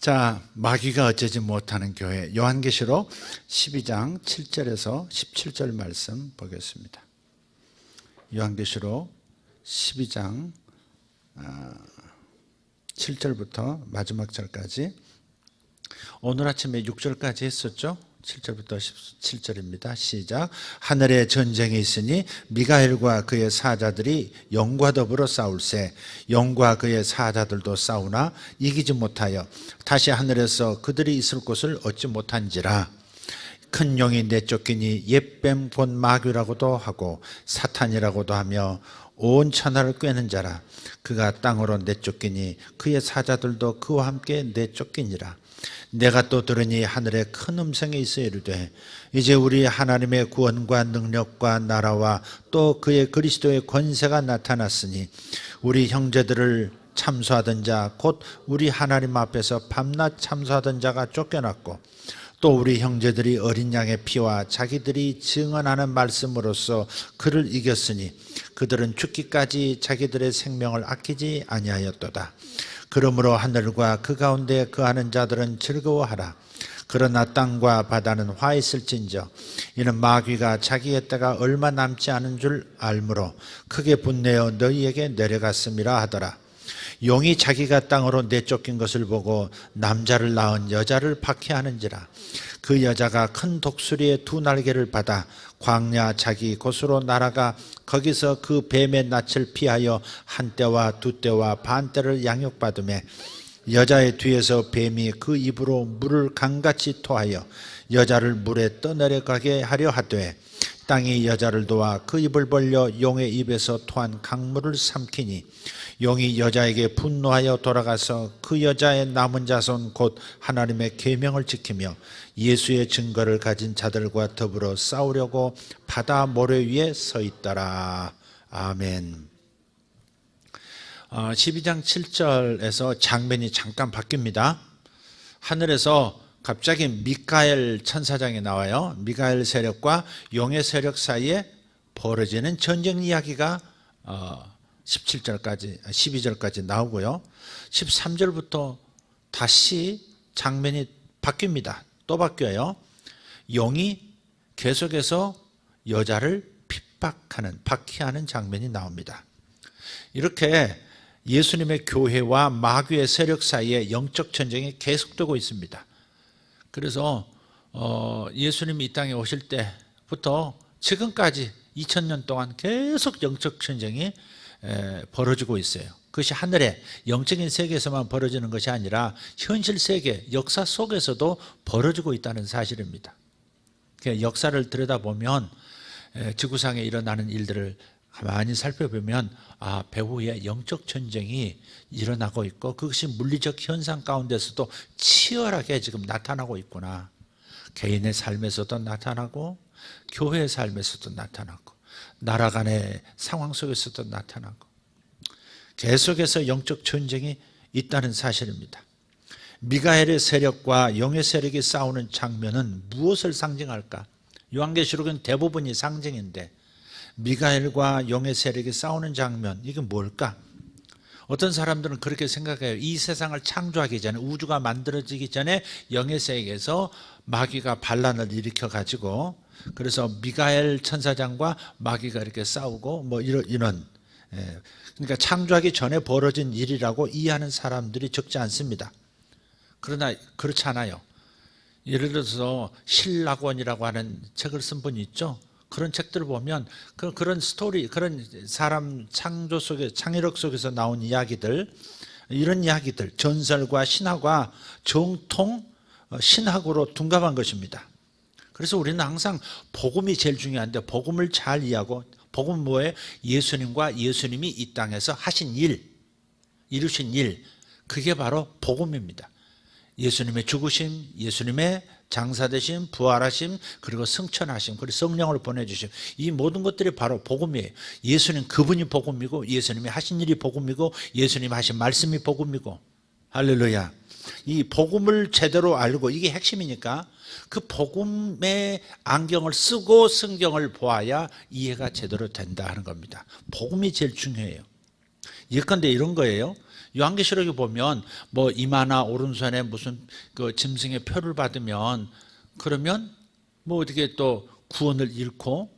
자, 마귀가 어쩌지 못하는 교회, 요한계시록 12장 7절에서 17절 말씀 보겠습니다. 요한계시록 12장 7절부터 마지막 절까지, 오늘 아침에 6절까지 했었죠. 7절부터 17절입니다. 시작. 하늘에 전쟁이 있으니 미가엘과 그의 사자들이 영과 더불어 싸울세. 영과 그의 사자들도 싸우나 이기지 못하여 다시 하늘에서 그들이 있을 곳을 얻지 못한지라. 큰 용이 내쫓기니 옛뱀 곧 마귀라고도 하고 사탄이라고도 하며 온 천하를 꿰는 자라. 그가 땅으로 내쫓기니 그의 사자들도 그와 함께 내쫓기니라. 내가 또 들으니 하늘에 큰 음성이 있어 이르되 이제 우리 하나님의 구원과 능력과 나라와 또 그의 그리스도의 권세가 나타났으니 우리 형제들을 참소하던 자 곧 우리 하나님 앞에서 밤낮 참소하던 자가 쫓겨났고 또 우리 형제들이 어린 양의 피와 자기들이 증언하는 말씀으로써 그를 이겼으니 그들은 죽기까지 자기들의 생명을 아끼지 아니하였도다. 그러므로 하늘과 그 가운데 거하는 자들은 즐거워하라. 그러나 땅과 바다는 화 있을진저 이는 마귀가 자기의 때가 얼마 남지 않은 줄 알므로 크게 분내어 너희에게 내려갔음이라 하더라. 용이 자기가 땅으로 내쫓긴 것을 보고 남자를 낳은 여자를 박해하는지라. 그 여자가 큰 독수리의 두 날개를 받아 광야 자기 곳으로 날아가 거기서 그 뱀의 낯을 피하여 한 때와 두 때와 반 때를 양육받으매 여자의 뒤에서 뱀이 그 입으로 물을 강같이 토하여 여자를 물에 떠내려가게 하려 하되 땅이 여자를 도와 그 입을 벌려 용의 입에서 토한 강물을 삼키니 용이 여자에게 분노하여 돌아가서 그 여자의 남은 자손 곧 하나님의 계명을 지키며 예수의 증거를 가진 자들과 더불어 싸우려고 바다 모래 위에 서 있더라. 아멘. 12장 7절에서 장면이 잠깐 바뀝니다. 하늘에서 갑자기 미가엘 천사장이 나와요. 미가엘 세력과 용의 세력 사이에 벌어지는 전쟁 이야기가 17절까지, 12절까지 나오고요. 13절부터 다시 장면이 바뀝니다. 또 바뀌어요. 용이 계속해서 여자를 핍박하는, 박해하는 장면이 나옵니다. 이렇게 예수님의 교회와 마귀의 세력 사이에 영적 전쟁이 계속되고 있습니다. 그래서 예수님이 이 땅에 오실 때부터 지금까지 2000년 동안 계속 영적 전쟁이 벌어지고 있어요. 그것이 하늘의 영적인 세계에서만 벌어지는 것이 아니라 현실 세계, 역사 속에서도 벌어지고 있다는 사실입니다. 역사를 들여다보면 지구상에 일어나는 일들을 가만히 살펴보면 배후에 영적 전쟁이 일어나고 있고 그것이 물리적 현상 가운데서도 치열하게 지금 나타나고 있구나. 개인의 삶에서도 나타나고 교회의 삶에서도 나타나고 나라 간의 상황 속에서도 나타나고 계속해서 영적 전쟁이 있다는 사실입니다. 미가엘의 세력과 용의 세력이 싸우는 장면은 무엇을 상징할까? 요한계시록은 대부분이 상징인데 미가엘과 용의 세력이 싸우는 장면, 이게 뭘까? 어떤 사람들은 그렇게 생각해요. 이 세상을 창조하기 전에, 우주가 만들어지기 전에 용의 세력에서 마귀가 반란을 일으켜 가지고 그래서 미가엘 천사장과 마귀가 이렇게 싸우고 뭐 이런 그러니까 창조하기 전에 벌어진 일이라고 이해하는 사람들이 적지 않습니다. 그러나 그렇지 않아요. 예를 들어서 신라권이라고 하는 책을 쓴 분이 있죠. 그런 책들을 보면 그런 스토리, 그런 사람 창조 속에, 창의력 속에서 나온 이야기들, 이런 이야기들, 전설과 신화가 정통 신학으로 둔갑한 것입니다. 그래서 우리는 항상 복음이 제일 중요한데 복음을 잘 이해하고, 복음은 뭐예요? 예수님과 예수님이 이 땅에서 하신 일, 이루신 일, 그게 바로 복음입니다. 예수님의 죽으심, 예수님의 장사되심, 부활하심, 그리고 승천하심, 그리고 성령을 보내주심, 이 모든 것들이 바로 복음이에요. 예수님 그분이 복음이고 예수님이 하신 일이 복음이고 예수님이 하신 말씀이 복음이고, 할렐루야. 이 복음을 제대로 알고, 이게 핵심이니까 그 복음의 안경을 쓰고 성경을 보아야 이해가 제대로 된다 하는 겁니다. 복음이 제일 중요해요. 예컨대 이런 거예요. 요한계시록에 보면 뭐 이마나 오른손에 무슨 그 짐승의 표를 받으면 그러면 뭐 어떻게 또 구원을 잃고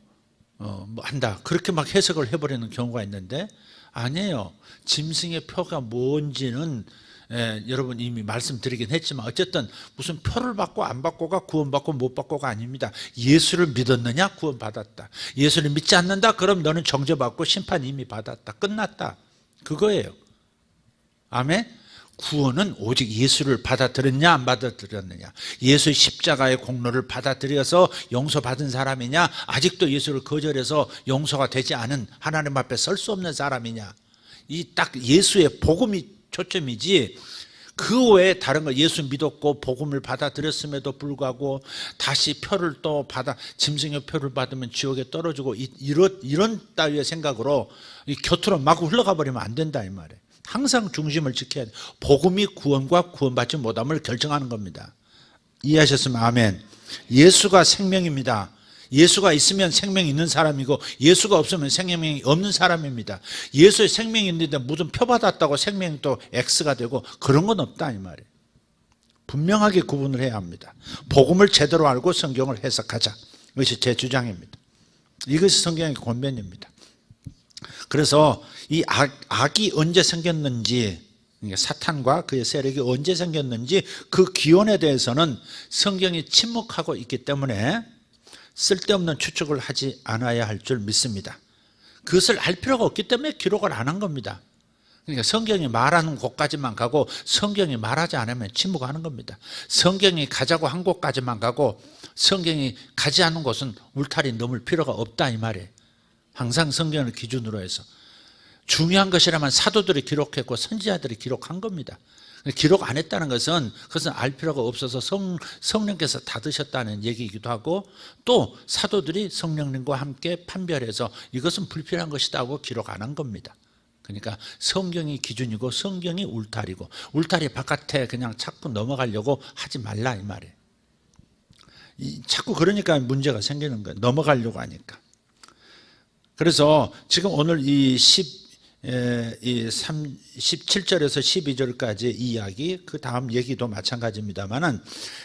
뭐 한다. 그렇게 막 해석을 해버리는 경우가 있는데 아니에요. 짐승의 표가 뭔지는 여러분 이미 말씀드리긴 했지만 어쨌든 무슨 표를 받고 안 받고가 구원받고 못 받고가 아닙니다. 예수를 믿었느냐? 구원받았다. 예수를 믿지 않는다? 그럼 너는 정죄받고 심판 이미 받았다. 끝났다. 그거예요. 아멘? 구원은 오직 예수를 받아들였냐 안 받아들였느냐, 예수의 십자가의 공로를 받아들여서 용서받은 사람이냐, 아직도 예수를 거절해서 용서가 되지 않은 하나님 앞에 설 수 없는 사람이냐, 이 딱 예수의 복음이 초점이지 그 외에 다른 거, 예수 믿었고 복음을 받아들였음에도 불구하고 다시 표를 또 받아 짐승의 표를 받으면 지옥에 떨어지고 이런 따위의 생각으로 곁으로 막 흘러가 버리면 안 된다 이 말이에요. 항상 중심을 지켜야 돼. 복음이 구원과 구원받지 못함을 결정하는 겁니다. 이해하셨으면 아멘. 예수가 생명입니다. 예수가 있으면 생명이 있는 사람이고 예수가 없으면 생명이 없는 사람입니다. 예수의 생명이 있는데 무슨 표 받았다고 생명이 또 X가 되고 그런 건 없다 이 말이에요. 분명하게 구분을 해야 합니다. 복음을 제대로 알고 성경을 해석하자. 이것이 제 주장입니다. 이것이 성경의 권면입니다. 그래서 이 악이 언제 생겼는지, 사탄과 그의 세력이 언제 생겼는지 그 기원에 대해서는 성경이 침묵하고 있기 때문에 쓸데없는 추측을 하지 않아야 할 줄 믿습니다. 그것을 알 필요가 없기 때문에 기록을 안 한 겁니다. 그러니까 성경이 말하는 곳까지만 가고 성경이 말하지 않으면 침묵하는 겁니다. 성경이 가자고 한 곳까지만 가고 성경이 가지 않은 곳은 울타리 넘을 필요가 없다 이 말이에요. 항상 성경을 기준으로 해서 중요한 것이라면 사도들이 기록했고 선지자들이 기록한 겁니다. 기록 안 했다는 것은 그것은 알 필요가 없어서 성령께서 닫으셨다는 얘기이기도 하고 또 사도들이 성령님과 함께 판별해서 이것은 불필요한 것이다 하고 기록 안 한 겁니다. 그러니까 성경이 기준이고 성경이 울타리고 울타리 바깥에 그냥 자꾸 넘어가려고 하지 말라 이 말이에요. 자꾸 그러니까 문제가 생기는 거예요. 넘어가려고 하니까. 그래서 지금 오늘 이 17절에서 12절까지 이 이야기, 그 다음 얘기도 마찬가지입니다만은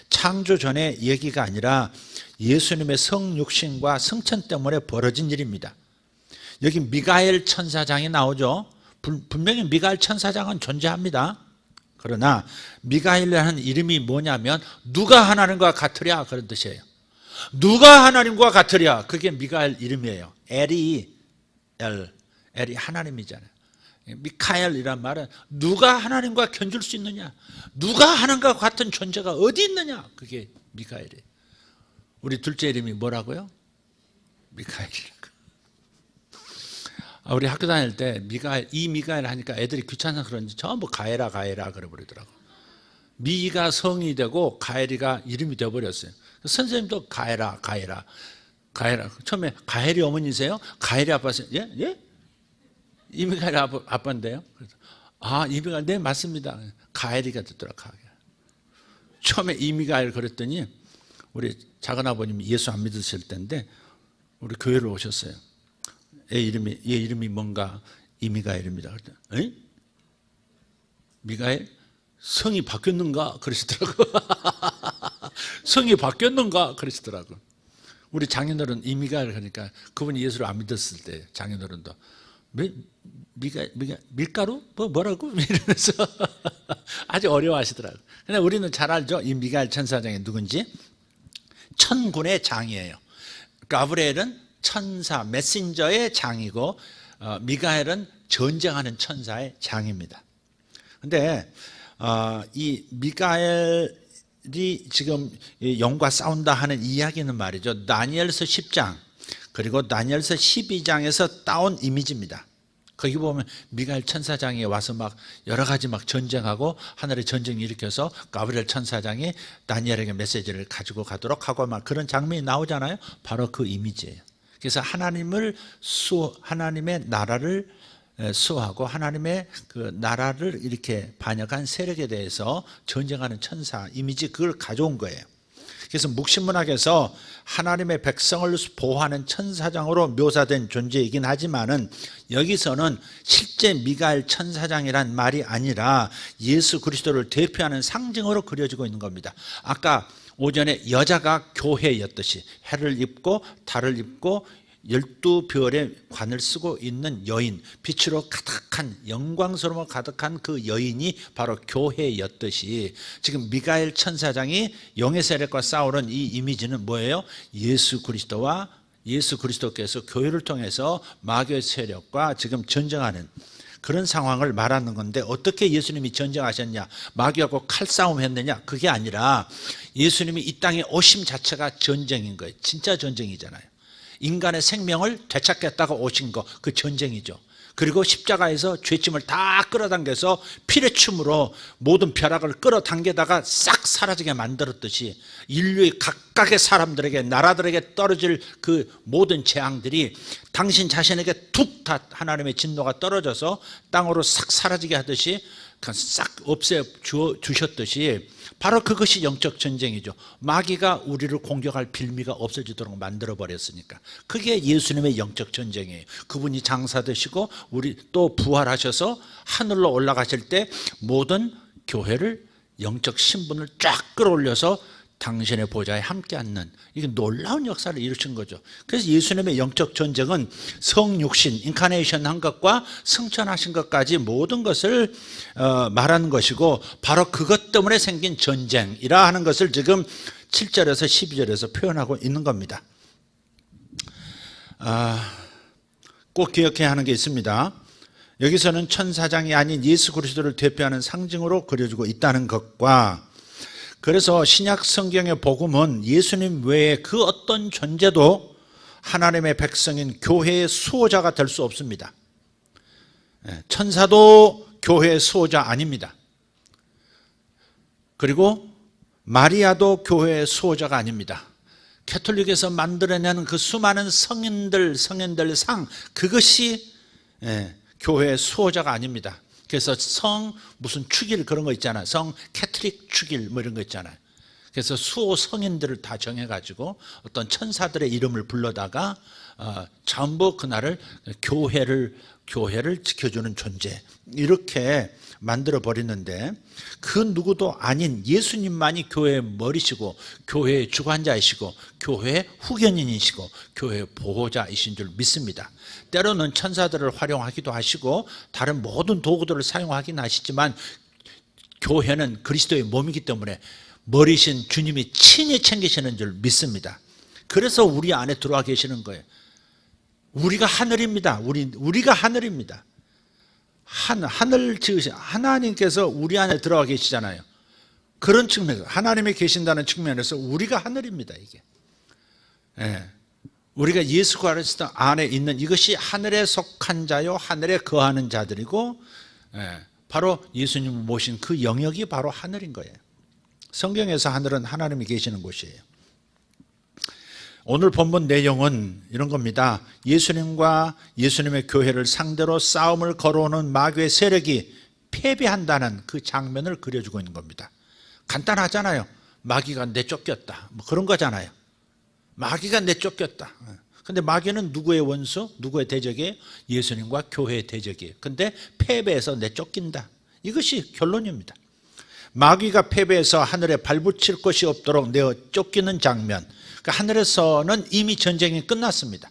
창조 전의 얘기가 아니라 예수님의 성육신과 성천 때문에 벌어진 일입니다. 여기 미가엘 천사장이 나오죠. 분명히 미가엘 천사장은 존재합니다. 그러나 미가엘이라는 이름이 뭐냐면 누가 하나님과 같으랴 그런 뜻이에요. 누가 하나님과 같으랴, 그게 미가엘 이름이에요. 엘이 하나님이잖아요. 미카엘이란 말은 누가 하나님과 견줄 수 있느냐, 누가 하나님과 같은 존재가 어디 있느냐, 그게 미카엘이에요. 우리 둘째 이름이 뭐라고요? 미카엘이라고. 우리 학교 다닐 때 이 미카엘 하니까 애들이 귀찮아서 그런지 전부 가에라 그래버리더라고. 미가 성이 되고 가엘이가 이름이 되어버렸어요. 선생님도 가에라. 처음에 가엘이 어머니세요? 가엘이 아빠세요? 예? 이미가엘 아빠인데요. 이미가엘, 네 맞습니다. 가엘이가 듣더라고요. 처음에 이미가엘 그랬더니 우리 작은아버님이 예수 안 믿으실 때인데 우리 교회를 오셨어요. 얘 이름이 뭔가 이미가엘입니다. 그랬더니 미가엘? 성이 바뀌었는가? 그러시더라고요. 성이 바뀌었는가? 그러시더라고요. 우리 장인어른 이미가엘 하니까 그분이 예수를 안 믿었을 때 장인어른도 밀가루? 뭐라고? 이러면서 아주 어려워하시더라고요. 근데 우리는 잘 알죠? 이 미가엘 천사장이 누군지. 천군의 장이에요. 가브리엘은 천사, 메신저의 장이고 미가엘은 전쟁하는 천사의 장입니다. 근데 이 미가엘이 지금 영과 싸운다 하는 이야기는 말이죠, 다니엘서 10장 그리고 다니엘서 12장에서 따온 이미지입니다. 거기 보면 미가엘 천사장이 와서 막 여러 가지 막 전쟁하고 하늘의 전쟁을 일으켜서 가브리엘 천사장이 다니엘에게 메시지를 가지고 가도록 하고 막 그런 장면이 나오잖아요. 바로 그 이미지예요. 그래서 하나님의 나라를 수호하고 하나님의 그 나라를 이렇게 반역한 세력에 대해서 전쟁하는 천사 이미지, 그걸 가져온 거예요. 그래서 묵시문학에서 하나님의 백성을 보호하는 천사장으로 묘사된 존재이긴 하지만은 여기서는 실제 미가엘 천사장이란 말이 아니라 예수 그리스도를 대표하는 상징으로 그려지고 있는 겁니다. 아까 오전에 여자가 교회였듯이 해를 입고 달을 입고 12별의 관을 쓰고 있는 여인, 빛으로 가득한, 영광스러워 가득한 그 여인이 바로 교회였듯이 지금 미가엘 천사장이 영의 세력과 싸우는 이 이미지는 뭐예요? 예수 그리스도와 예수 그리스도께서 교회를 통해서 마귀의 세력과 지금 전쟁하는 그런 상황을 말하는 건데, 어떻게 예수님이 전쟁하셨냐, 마귀하고 칼싸움 했느냐, 그게 아니라 예수님이 이 땅에 오심 자체가 전쟁인 거예요. 진짜 전쟁이잖아요. 인간의 생명을 되찾겠다고 오신 거, 그 전쟁이죠. 그리고 십자가에서 죄짐을 다 끌어당겨서 피의 춤으로 모든 벼락을 끌어당겨다가 싹 사라지게 만들었듯이 인류의 각각의 사람들에게, 나라들에게 떨어질 그 모든 재앙들이 당신 자신에게 툭 다 하나님의 진노가 떨어져서 땅으로 싹 사라지게 하듯이 싹 없애 주셨듯이 바로 그것이 영적 전쟁이죠. 마귀가 우리를 공격할 빌미가 없어지도록 만들어 버렸으니까 그게 예수님의 영적 전쟁이에요. 그분이 장사되시고 우리 또 부활하셔서 하늘로 올라가실 때 모든 교회를, 영적 신분을 쫙 끌어올려서 당신의 보좌에 함께 앉는, 이게 놀라운 역사를 이루신 거죠. 그래서 예수님의 영적 전쟁은 성육신, 인카네이션 한 것과 승천하신 것까지 모든 것을 말하는 것이고, 바로 그것 때문에 생긴 전쟁이라 하는 것을 지금 7절에서 12절에서 표현하고 있는 겁니다. 꼭 기억해야 하는 게 있습니다. 여기서는 천사장이 아닌 예수 그리스도를 대표하는 상징으로 그려지고 있다는 것과, 그래서 신약 성경의 복음은 예수님 외에 그 어떤 존재도 하나님의 백성인 교회의 수호자가 될 수 없습니다. 천사도 교회의 수호자 아닙니다. 그리고 마리아도 교회의 수호자가 아닙니다. 캐톨릭에서 만들어내는 그 수많은 성인들 상, 그것이 교회의 수호자가 아닙니다. 그래서 성 무슨 축일 그런 거 있잖아요. 성 캐톨릭 축일 뭐 이런 거 있잖아요. 그래서 수호 성인들을 다 정해가지고 어떤 천사들의 이름을 불러다가 전부 그날을 교회를 지켜주는 존재, 이렇게 만들어 버리는데, 그 누구도 아닌 예수님만이 교회의 머리시고 교회의 주관자이시고 교회의 후견인이시고 교회의 보호자이신 줄 믿습니다. 때로는 천사들을 활용하기도 하시고 다른 모든 도구들을 사용하긴 하시지만, 교회는 그리스도의 몸이기 때문에 머리신 주님이 친히 챙기시는 줄 믿습니다. 그래서 우리 안에 들어와 계시는 거예요. 우리가 하늘입니다. 우리가 하늘입니다. 하늘 지으신 하나님께서 우리 안에 들어와 계시잖아요. 그런 측면에서, 하나님이 계신다는 측면에서 우리가 하늘입니다. 이게 우리가 예수 그리스도 안에 있는, 이것이 하늘에 속한 자요 하늘에 거하는 자들이고, 바로 예수님을 모신 그 영역이 바로 하늘인 거예요. 성경에서 하늘은 하나님이 계시는 곳이에요. 오늘 본문 내용은 이런 겁니다. 예수님과 예수님의 교회를 상대로 싸움을 걸어오는 마귀의 세력이 패배한다는 그 장면을 그려주고 있는 겁니다. 간단하잖아요. 마귀가 내쫓겼다, 뭐 그런 거잖아요. 마귀가 내쫓겼다. 근데 마귀는 누구의 원수, 누구의 대적이에요? 예수님과 교회의 대적이에요. 근데 패배해서 내쫓긴다, 이것이 결론입니다. 마귀가 패배해서 하늘에 발붙일 것이 없도록 내어 쫓기는 장면, 그러니까 하늘에서는 이미 전쟁이 끝났습니다.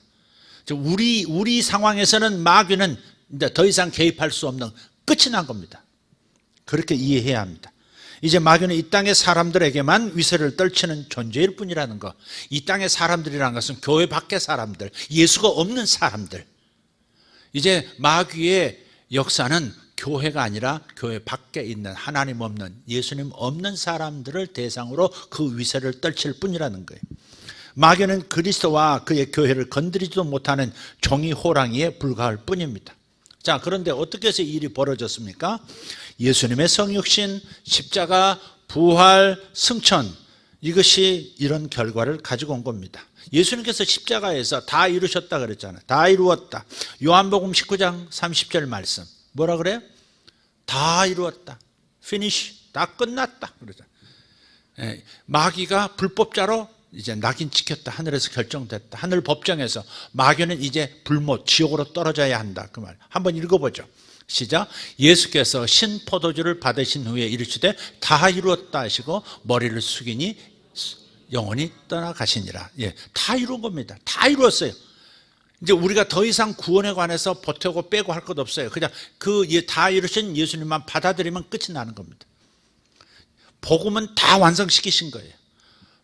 우리 상황에서는 마귀는 이제 더 이상 개입할 수 없는, 끝이 난 겁니다. 그렇게 이해해야 합니다. 이제 마귀는 이 땅의 사람들에게만 위세를 떨치는 존재일 뿐이라는 것. 이 땅의 사람들이라는 것은 교회 밖의 사람들, 예수가 없는 사람들. 이제 마귀의 역사는 교회가 아니라 교회 밖에 있는, 하나님 없는, 예수님 없는 사람들을 대상으로 그 위세를 떨칠 뿐이라는 거예요. 마귀는 그리스도와 그의 교회를 건드리지도 못하는 종이 호랑이에 불과할 뿐입니다. 자, 그런데 어떻게 해서 이 일이 벌어졌습니까? 예수님의 성육신, 십자가, 부활, 승천, 이것이 이런 결과를 가지고 온 겁니다. 예수님께서 십자가에서 다 이루셨다 그랬잖아요. 다 이루었다. 요한복음 19장 30절 말씀 뭐라 그래요? 다 이루었다. finish, 다 끝났다 그러잖아요. 마귀가 불법자로 이제 낙인 찍혔다. 하늘에서 결정됐다. 하늘 법정에서 마귀는 이제 불못 지옥으로 떨어져야 한다. 그 말. 한번 읽어보죠. 시작. 예수께서 신포도주를 받으신 후에 이르시되 다 이루었다 하시고 머리를 숙이니 영원히 떠나가시니라. 예, 다 이룬 겁니다. 다 이루었어요. 이제 우리가 더 이상 구원에 관해서 보태고 빼고 할 것 없어요. 그냥 다 이루신 예수님만 받아들이면 끝이 나는 겁니다. 복음은 다 완성시키신 거예요.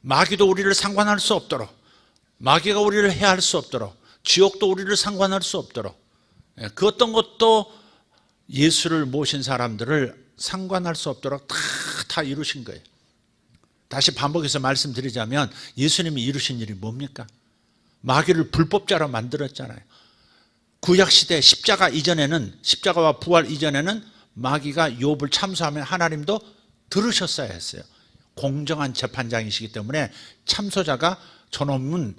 마귀도 우리를 상관할 수 없도록, 마귀가 우리를 해할 수 없도록, 지옥도 우리를 상관할 수 없도록, 그 어떤 것도 예수를 모신 사람들을 상관할 수 없도록 다 이루신 거예요. 다시 반복해서 말씀드리자면 예수님이 이루신 일이 뭡니까? 마귀를 불법자로 만들었잖아요. 구약시대 십자가와 부활 이전에는 마귀가 욥을 참소하면 하나님도 들으셨어야 했어요. 공정한 재판장이시기 때문에 참소자가 저놈은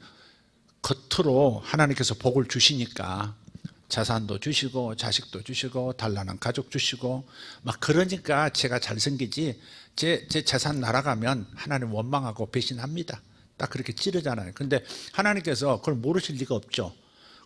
겉으로 하나님께서 복을 주시니까 자산도 주시고 자식도 주시고 단란한 가족 주시고 막 그러니까 제가 잘생기지 제 재산 날아가면 하나님 원망하고 배신합니다. 딱 그렇게 찌르잖아요. 근데 하나님께서 그걸 모르실 리가 없죠.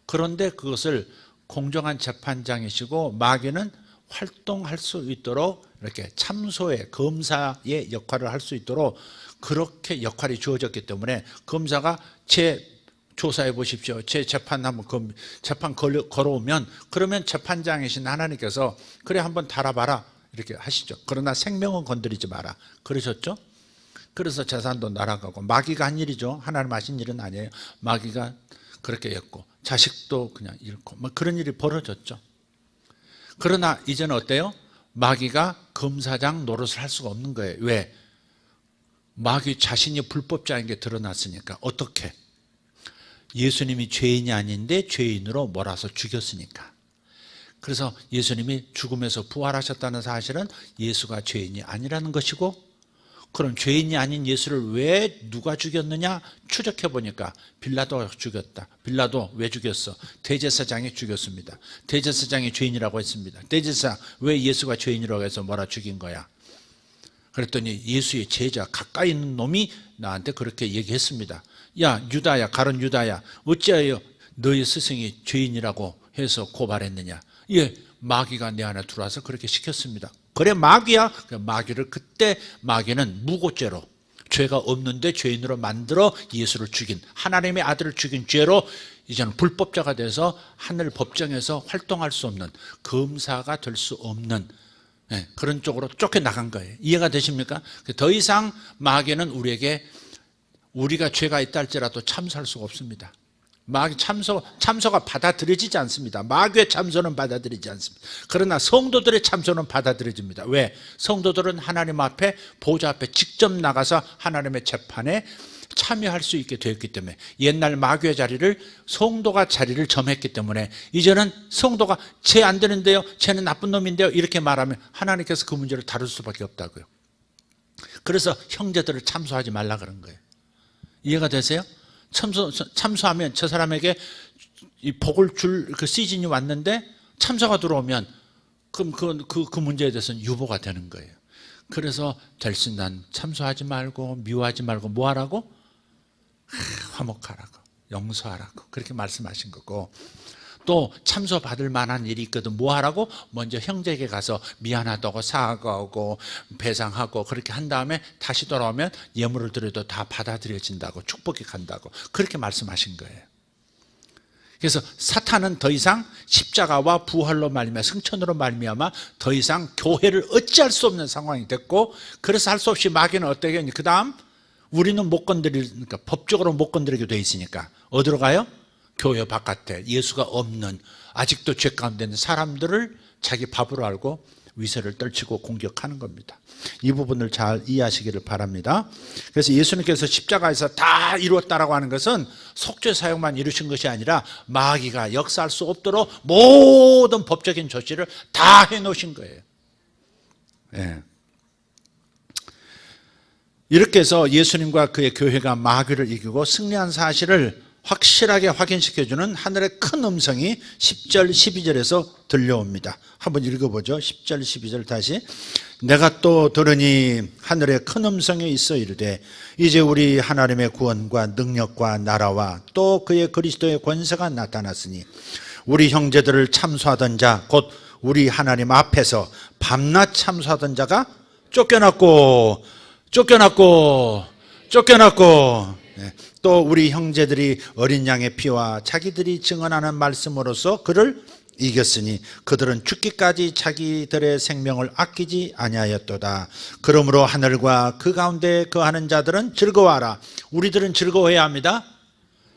그런데 그것을 공정한 재판장이시고 마귀는 활동할 수 있도록 이렇게 참소의 검사의 역할을 할 수 있도록 그렇게 역할이 주어졌기 때문에 검사가 제 조사해 보십시오. 제 재판 한번 재판 걸어오면 그러면 재판장이신 하나님께서 그래 한번 달아봐라 이렇게 하시죠. 그러나 생명은 건드리지 마라 그러셨죠. 그래서 재산도 날아가고 마귀가 한 일이죠. 하나님 하신 일은 아니에요. 마귀가 그렇게 했고 자식도 그냥 잃고 뭐 그런 일이 벌어졌죠. 그러나 이제는 어때요? 마귀가 검사장 노릇을 할 수가 없는 거예요. 왜? 마귀 자신이 불법자인 게 드러났으니까. 어떻게? 예수님이 죄인이 아닌데 죄인으로 몰아서 죽였으니까. 그래서 예수님이 죽음에서 부활하셨다는 사실은 예수가 죄인이 아니라는 것이고, 그럼 죄인이 아닌 예수를 왜 누가 죽였느냐 추적해 보니까 빌라도가 죽였다. 빌라도 왜 죽였어? 대제사장이 죽였습니다. 대제사장이 죄인이라고 했습니다. 대제사장 왜 예수가 죄인이라고 해서 몰아 죽인 거야? 그랬더니 예수의 제자 가까이 있는 놈이 나한테 그렇게 얘기했습니다. 야 유다야, 가룟 유다야, 어찌하여 너희 스승이 죄인이라고 해서 고발했느냐? 예, 마귀가 내 안에 들어와서 그렇게 시켰습니다. 그래 마귀야. 마귀를 그때 마귀는 무고죄로, 죄가 없는데 죄인으로 만들어 예수를 죽인, 하나님의 아들을 죽인 죄로 이제는 불법자가 돼서 하늘 법정에서 활동할 수 없는, 검사가 될 수 없는 그런 쪽으로 쫓겨나간 거예요. 이해가 되십니까? 더 이상 마귀는 우리에게 우리가 죄가 있다 할지라도 참소할 수가 없습니다. 마귀 참소가 받아들여지지 않습니다. 마귀의 참소는 받아들이지 않습니다. 그러나 성도들의 참소는 받아들여집니다. 왜? 성도들은 하나님 앞에, 보좌 앞에 직접 나가서 하나님의 재판에 참여할 수 있게 되었기 때문에, 옛날 마귀의 자리를 성도가 자리를 점했기 때문에 이제는 성도가 죄 안 되는데요, 쟤는 나쁜 놈인데요 이렇게 말하면 하나님께서 그 문제를 다룰 수밖에 없다고요. 그래서 형제들을 참소하지 말라 그런 거예요. 이해가 되세요? 참소하면 저 사람에게 이 복을 줄 그 시즌이 왔는데 참소가 들어오면 그럼 그 문제에 대해서는 유보가 되는 거예요. 그래서 될수 난 참소하지 말고 미워하지 말고 뭐 하라고? 화목하라고, 용서하라고 그렇게 말씀하신 거고, 또 참소 받을 만한 일이 있거든 뭐 하라고? 먼저 형제에게 가서 미안하다고 사과하고 배상하고 그렇게 한 다음에 다시 돌아오면 예물을 드려도 다 받아들여진다고, 축복이 간다고 그렇게 말씀하신 거예요. 그래서 사탄은 더 이상 십자가와 부활로 말미암아, 승천으로 말미암아 더 이상 교회를 어찌할 수 없는 상황이 됐고, 그래서 할 수 없이 마귀는 어떻게 했냐, 그 다음 우리는 못 건드리니까, 법적으로 못 건드리게 돼 있으니까 어디로 가요? 교회 바깥에 예수가 없는, 아직도 죄 가운데 있는 사람들을 자기 밥으로 알고 위세를 떨치고 공격하는 겁니다. 이 부분을 잘 이해하시기를 바랍니다. 그래서 예수님께서 십자가에서 다 이루었다라고 하는 것은 속죄 사역만 이루신 것이 아니라 마귀가 역사할 수 없도록 모든 법적인 조치를 다 해놓으신 거예요. 네. 이렇게 해서 예수님과 그의 교회가 마귀를 이기고 승리한 사실을 확실하게 확인시켜주는 하늘의 큰 음성이 10절 12절에서 들려옵니다. 한번 읽어보죠. 10절 12절 다시. 내가 또 들으니 하늘의 큰 음성이 있어 이르되 이제 우리 하나님의 구원과 능력과 나라와 또 그의 그리스도의 권세가 나타났으니 우리 형제들을 참소하던 자 곧 우리 하나님 앞에서 밤낮 참소하던 자가 쫓겨났고 또 우리 형제들이 어린 양의 피와 자기들이 증언하는 말씀으로써 그를 이겼으니 그들은 죽기까지 자기들의 생명을 아끼지 아니하였도다. 그러므로 하늘과 그 가운데 거하는 자들은 즐거워하라. 우리들은 즐거워해야 합니다.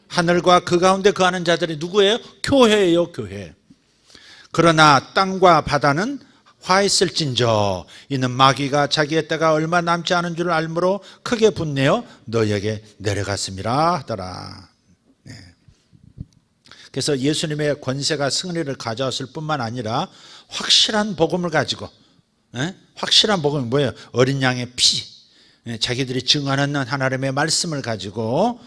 하늘과 그 가운데 거하는 자들이 누구예요? 교회예요, 교회. 그러나 땅과 바다는 화했을진저 이는 마귀가 자기의 때가 얼마 남지 않은 줄 알므로 크게 분내어 너희에게 내려갔음이라 하더라. 네. 그래서 예수님의 권세가 승리를 가져왔을 뿐만 아니라 확실한 복음을 가지고, 확실한 복음이 뭐예요? 어린 양의 피, 자기들이 증언하는 하나님의 말씀을 가지고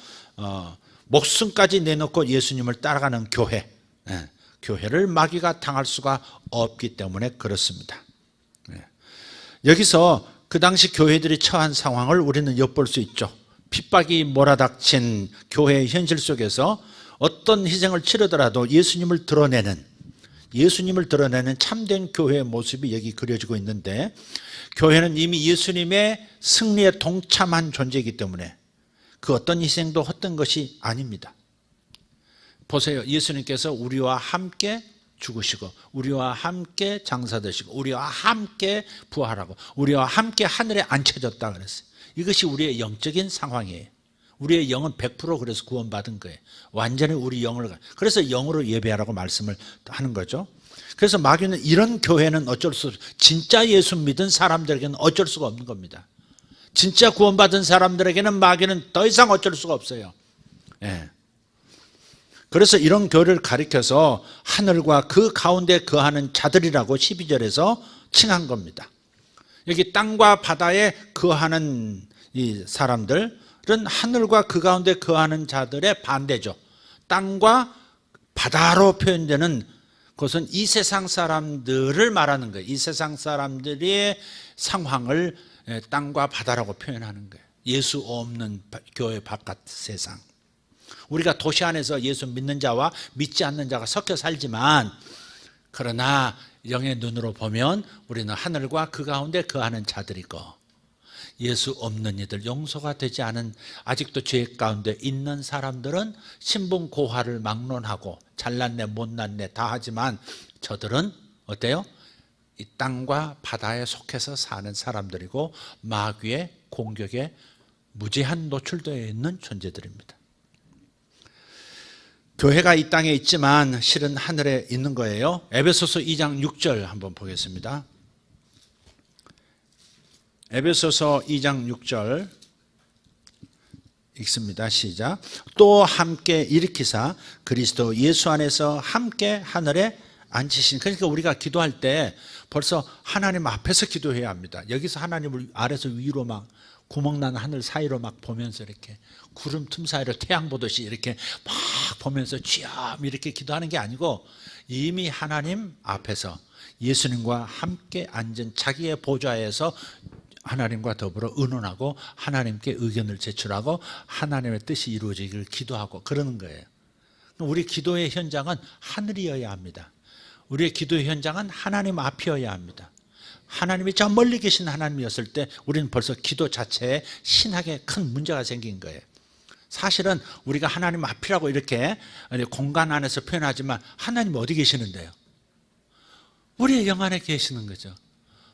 목숨까지 내놓고 예수님을 따라가는 교회, 교회를 마귀가 당할 수가 없기 때문에 그렇습니다. 여기서 그 당시 교회들이 처한 상황을 우리는 엿볼 수 있죠. 핍박이 몰아닥친 교회의 현실 속에서 어떤 희생을 치르더라도 예수님을 드러내는 참된 교회의 모습이 여기 그려지고 있는데, 교회는 이미 예수님의 승리에 동참한 존재이기 때문에 그 어떤 희생도 헛된 것이 아닙니다. 보세요. 예수님께서 우리와 함께 죽으시고 우리와 함께 장사되시고 우리와 함께 부활하고 우리와 함께 하늘에 앉혀졌다 그랬어요. 이것이 우리의 영적인 상황이에요. 우리의 영은 100% 그래서 구원받은 거예요. 완전히 우리 영을, 그래서 영으로 예배하라고 말씀을 하는 거죠. 그래서 마귀는 이런 교회는 어쩔 수 없어요. 진짜 예수 믿은 사람들에게는 어쩔 수가 없는 겁니다. 진짜 구원받은 사람들에게는 마귀는 더 이상 어쩔 수가 없어요. 그래서 이런 교회를 가리켜서 하늘과 그 가운데 거하는 자들이라고 12절에서 칭한 겁니다. 여기 땅과 바다에 거하는 이 사람들은 하늘과 그 가운데 거하는 자들의 반대죠. 땅과 바다로 표현되는 그것은 이 세상 사람들을 말하는 거예요. 이 세상 사람들의 상황을 땅과 바다라고 표현하는 거예요. 예수 없는 교회 바깥 세상. 우리가 도시 안에서 예수 믿는 자와 믿지 않는 자가 섞여 살지만, 그러나 영의 눈으로 보면 우리는 하늘과 그 가운데 거하는 자들이고, 예수 없는 이들, 용서가 되지 않은 아직도 죄 가운데 있는 사람들은 신분 고하를 막론하고 잘났네 못났네 다 하지만 저들은 어때요? 이 땅과 바다에 속해서 사는 사람들이고 마귀의 공격에 무제한 노출되어 있는 존재들입니다. 교회가 이 땅에 있지만 실은 하늘에 있는 거예요. 에베소서 2장 6절 한번 보겠습니다. 에베소서 2장 6절 읽습니다. 시작. 또 함께 일으키사 그리스도 예수 안에서 함께 하늘에 앉히신. 그러니까 우리가 기도할 때 벌써 하나님 앞에서 기도해야 합니다. 여기서 하나님을 아래서 위로 막 구멍난 하늘 사이로 막 보면서 이렇게 구름 틈 사이로 태양 보듯이 이렇게 막 보면서 주여 이렇게 기도하는 게 아니고, 이미 하나님 앞에서 예수님과 함께 앉은 자기의 보좌에서 하나님과 더불어 의논하고 하나님께 의견을 제출하고 하나님의 뜻이 이루어지기를 기도하고 그러는 거예요. 우리 기도의 현장은 하늘이어야 합니다. 우리의 기도의 현장은 하나님 앞이어야 합니다. 하나님이 저 멀리 계신 하나님이었을 때 우리는 벌써 기도 자체에 신학에 큰 문제가 생긴 거예요. 사실은 우리가 하나님 앞이라고 이렇게 공간 안에서 표현하지만 하나님 어디 계시는데요? 우리의 영 안에 계시는 거죠.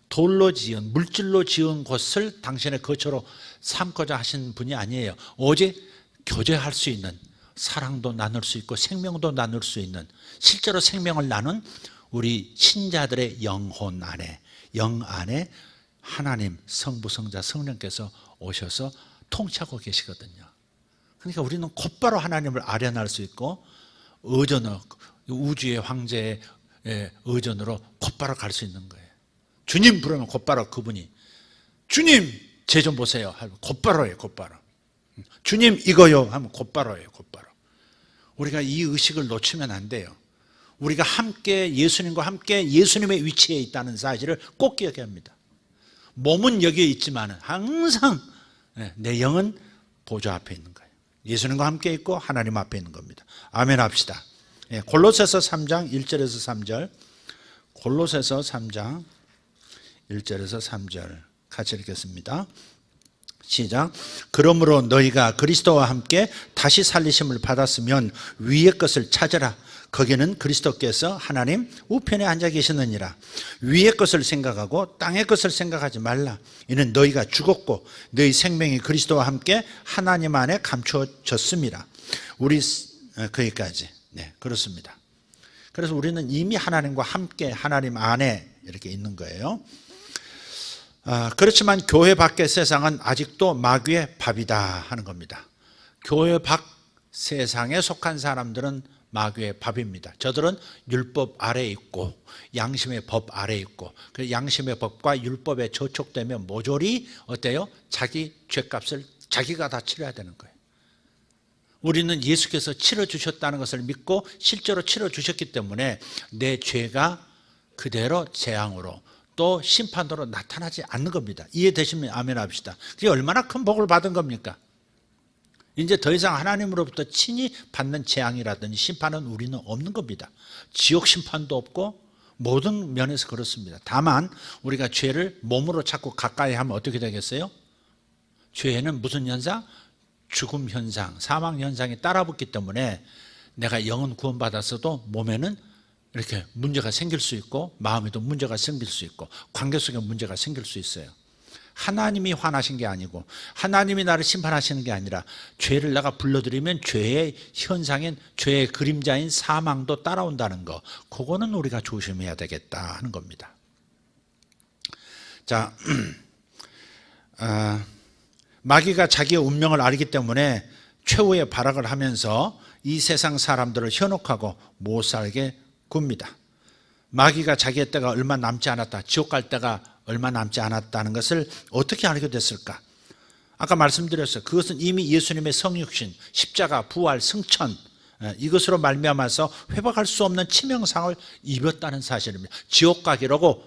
돌로 지은, 물질로 지은 곳을 당신의 거처로 삼고자 하신 분이 아니에요. 오직 교제할 수 있는, 사랑도 나눌 수 있고 생명도 나눌 수 있는, 실제로 생명을 나눈 우리 신자들의 영혼 안에, 영 안에 하나님 성부, 성자, 성령께서 오셔서 통치하고 계시거든요. 그러니까 우리는 곧바로 하나님을 아련할 수 있고 의전으로, 우주의 황제의 의전으로 곧바로 갈 수 있는 거예요. 주님 부르면 곧바로 그분이 주님 제 좀 보세요 하면 곧바로 해요. 곧바로. 주님 이거요 하면 곧바로 해요. 곧바로. 우리가 이 의식을 놓치면 안 돼요. 우리가 함께 예수님과 함께 예수님의 위치에 있다는 사실을 꼭 기억해야 합니다. 몸은 여기에 있지만 항상 내 영은 보좌 앞에 있는 거예요. 예수님과 함께 있고 하나님 앞에 있는 겁니다. 아멘 합시다. 골로새서 3장 1절에서 3절, 골로새서 3장 1절에서 3절 같이 읽겠습니다. 시작. 그러므로 너희가 그리스도와 함께 다시 살리심을 받았으면 위의 것을 찾으라. 거기는 그리스도께서 하나님 우편에 앉아 계시느니라. 위의 것을 생각하고 땅의 것을 생각하지 말라. 이는 너희가 죽었고 너희 생명이 그리스도와 함께 하나님 안에 감추어졌음이라. 우리 거기까지. 네, 그렇습니다. 그래서 우리는 이미 하나님과 함께 하나님 안에 이렇게 있는 거예요. 그렇지만 교회 밖의 세상은 아직도 마귀의 밥이다 하는 겁니다. 교회 밖 세상에 속한 사람들은 마귀의 밥입니다. 저들은 율법 아래에 있고 양심의 법 아래에 있고 그 양심의 법과 율법에 저촉되면 모조리 어때요? 자기 죄값을 자기가 다 치러야 되는 거예요. 우리는 예수께서 치러주셨다는 것을 믿고 실제로 치러주셨기 때문에 내 죄가 그대로 재앙으로 또 심판으로 나타나지 않는 겁니다. 이해되시면 아멘 합시다. 그게 얼마나 큰 복을 받은 겁니까? 이제 더 이상 하나님으로부터 친히 받는 재앙이라든지 심판은 우리는 없는 겁니다. 지옥 심판도 없고 모든 면에서 그렇습니다. 다만 우리가 죄를 몸으로 자꾸 가까이 하면 어떻게 되겠어요? 죄에는 무슨 현상? 죽음 현상, 사망 현상이 따라붙기 때문에 내가 영은 구원받았어도 몸에는 이렇게 문제가 생길 수 있고 마음에도 문제가 생길 수 있고 관계 속에 문제가 생길 수 있어요. 하나님이 화나신 게 아니고 하나님이 나를 심판하시는 게 아니라 죄를 내가 불러들이면 죄의 현상인 죄의 그림자인 사망도 따라온다는 거, 그거는 우리가 조심해야 되겠다 하는 겁니다. 자, 마귀가 자기의 운명을 알기 때문에 최후의 발악을 하면서 이 세상 사람들을 현혹하고 못 살게 굽니다. 마귀가 자기의 때가 얼마 남지 않았다, 지옥 갈 때가 얼마 남지 않았다는 것을 어떻게 알게 됐을까? 아까 말씀드렸어요. 그것은 이미 예수님의 성육신, 십자가, 부활, 승천, 이것으로 말미암아서 회복할 수 없는 치명상을 입었다는 사실입니다. 지옥 가기로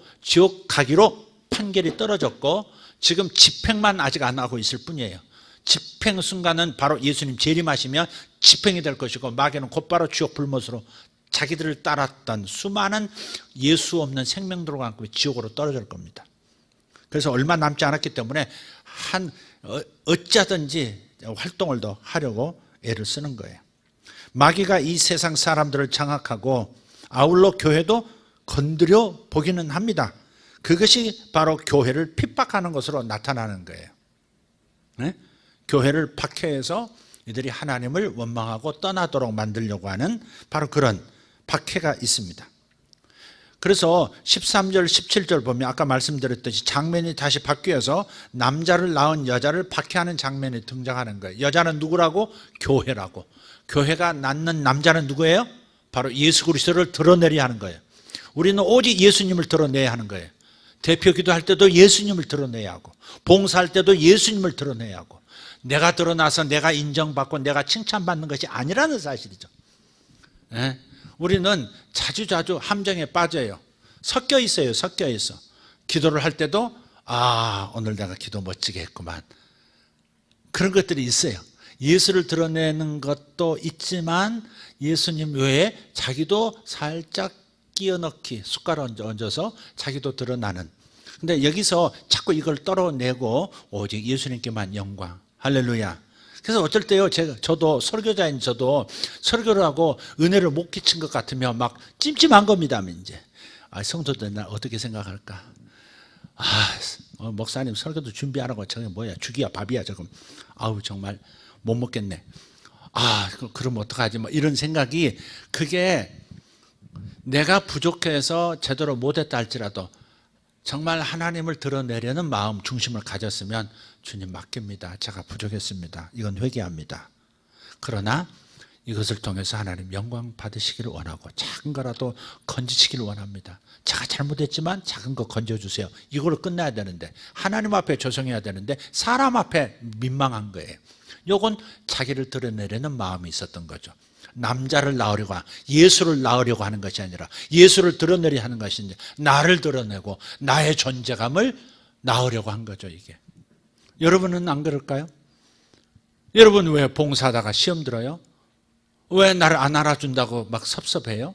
판결이 떨어졌고 지금 집행만 아직 안 하고 있을 뿐이에요. 집행 순간은 바로 예수님 재림하시면 집행이 될 것이고 마귀는 곧바로 지옥 불못으로 자기들을 따랐던 수많은 예수 없는 생명들과 함께 지옥으로 떨어질 겁니다. 그래서 얼마 남지 않았기 때문에 어찌하든지 활동을 더 하려고 애를 쓰는 거예요. 마귀가 이 세상 사람들을 장악하고 아울러 교회도 건드려 보기는 합니다. 그것이 바로 교회를 핍박하는 것으로 나타나는 거예요. 네? 교회를 박해해서 이들이 하나님을 원망하고 떠나도록 만들려고 하는 바로 그런 박해가 있습니다. 그래서 13절 17절 보면 아까 말씀드렸듯이 장면이 다시 바뀌어서 남자를 낳은 여자를 박해하는 장면이 등장하는 거예요. 여자는 누구라고? 교회라고. 교회가 낳는 남자는 누구예요? 바로 예수 그리스도를 드러내려 하는 거예요. 우리는 오직 예수님을 드러내야 하는 거예요. 대표 기도할 때도 예수님을 드러내야 하고 봉사할 때도 예수님을 드러내야 하고 내가 드러나서 내가 인정받고 내가 칭찬받는 것이 아니라는 사실이죠. 네? 우리는 자주자주 함정에 빠져요. 섞여 있어요. 섞여 있어. 기도를 할 때도 오늘 내가 기도 멋지게 했구만. 그런 것들이 있어요. 예수를 드러내는 것도 있지만 예수님 외에 자기도 살짝 끼워 넣기, 숟가락 얹어서 자기도 드러나는. 근데 여기서 자꾸 이걸 떨어내고 오직 예수님께만 영광. 할렐루야. 그래서 어쩔 때요, 저도 설교자인 저도 설교를 하고 은혜를 못 끼친 것 같으면 막 찜찜한 겁니다. 이제 성도들 나 어떻게 생각할까? 목사님 설교도 준비 안 하고 저게 뭐야? 죽이야 밥이야 저금. 정말 못 먹겠네. 그럼 어떡하지? 뭐 이런 생각이, 그게 내가 부족해서 제대로 못했다 할지라도 정말 하나님을 드러내려는 마음 중심을 가졌으면 주님 맡깁니다. 제가 부족했습니다. 이건 회개합니다. 그러나 이것을 통해서 하나님 영광 받으시기를 원하고 작은 거라도 건지시기를 원합니다. 제가 잘못했지만 작은 거 건져주세요. 이걸로 끝나야 되는데, 하나님 앞에 조성해야 되는데 사람 앞에 민망한 거예요. 요건 자기를 드러내려는 마음이 있었던 거죠. 남자를 낳으려고 예수를 낳으려고 하는 것이 아니라 예수를 드러내려 하는 것이 아니라 나를 드러내고 나의 존재감을 낳으려고 한 거죠. 이게 여러분은 안 그럴까요? 여러분 왜 봉사하다가 시험 들어요? 왜 나를 안 알아준다고 막 섭섭해요?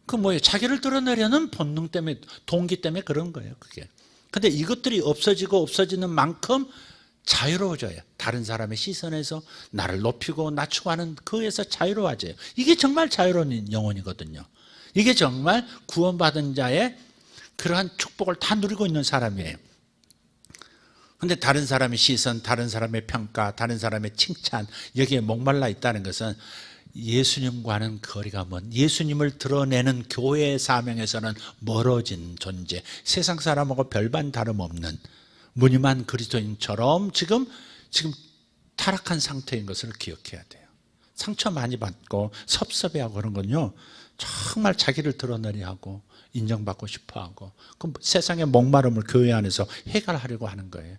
그 뭐예요? 자기를 드러내려는 본능 때문에, 동기 때문에 그런 거예요. 그게. 근데 이것들이 없어지는 만큼 자유로워져요. 다른 사람의 시선에서 나를 높이고 낮추고 하는 그에서 자유로워져요. 이게 정말 자유로운 영혼이거든요. 이게 정말 구원받은 자의 그러한 축복을 다 누리고 있는 사람이에요. 근데 다른 사람의 시선, 다른 사람의 평가, 다른 사람의 칭찬, 여기에 목말라 있다는 것은 예수님과는 거리가 먼, 예수님을 드러내는 교회의 사명에서는 멀어진 존재, 세상 사람하고 별반 다름없는 무늬만 그리스도인처럼 지금 타락한 상태인 것을 기억해야 돼요. 상처 많이 받고 섭섭해하고 그런 건요, 정말 자기를 드러내려 하고 인정받고 싶어하고, 그럼 세상의 목마름을 교회 안에서 해결하려고 하는 거예요.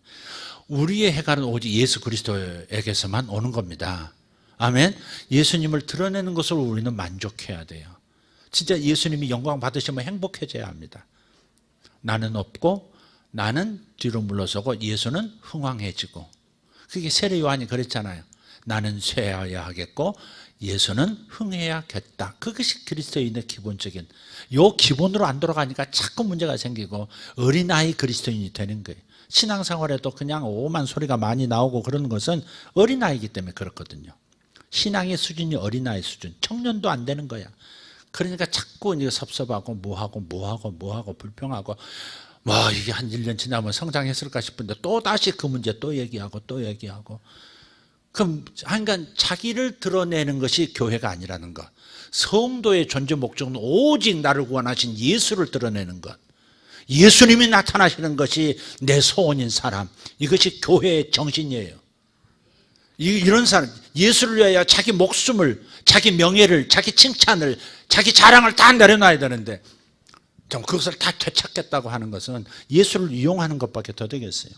우리의 해결은 오직 예수 그리스도에게서만 오는 겁니다. 아멘. 예수님을 드러내는 것으로 우리는 만족해야 돼요. 진짜 예수님이 영광 받으시면 행복해져야 합니다. 나는 없고 나는 뒤로 물러서고 예수는 흥왕해지고, 그게 세례 요한이 그랬잖아요. 나는 쇠하여야 하겠고 예수는 흥해야겠다. 그것이 그리스도인의 기본적인, 요 기본으로 안 돌아가니까 자꾸 문제가 생기고 어린아이 그리스도인이 되는 거예요. 신앙생활에도 그냥 오만 소리가 많이 나오고 그러는 것은 어린아이이기 때문에 그렇거든요. 신앙의 수준이 어린아이 수준, 청년도 안 되는 거야. 그러니까 자꾸 이제 섭섭하고 뭐하고 불평하고, 이게 한 1년 지나면 성장했을까 싶은데 또 다시 그 문제 또 얘기하고. 그럼 하여간 자기를 드러내는 것이 교회가 아니라는 것. 성도의 존재 목적은 오직 나를 구원하신 예수를 드러내는 것. 예수님이 나타나시는 것이 내 소원인 사람. 이것이 교회의 정신이에요. 이런 사람, 예수를 위하여 자기 목숨을, 자기 명예를, 자기 칭찬을, 자기 자랑을 다 내려놔야 되는데 좀 그것을 다 되찾겠다고 하는 것은 예수를 이용하는 것밖에 더 되겠어요.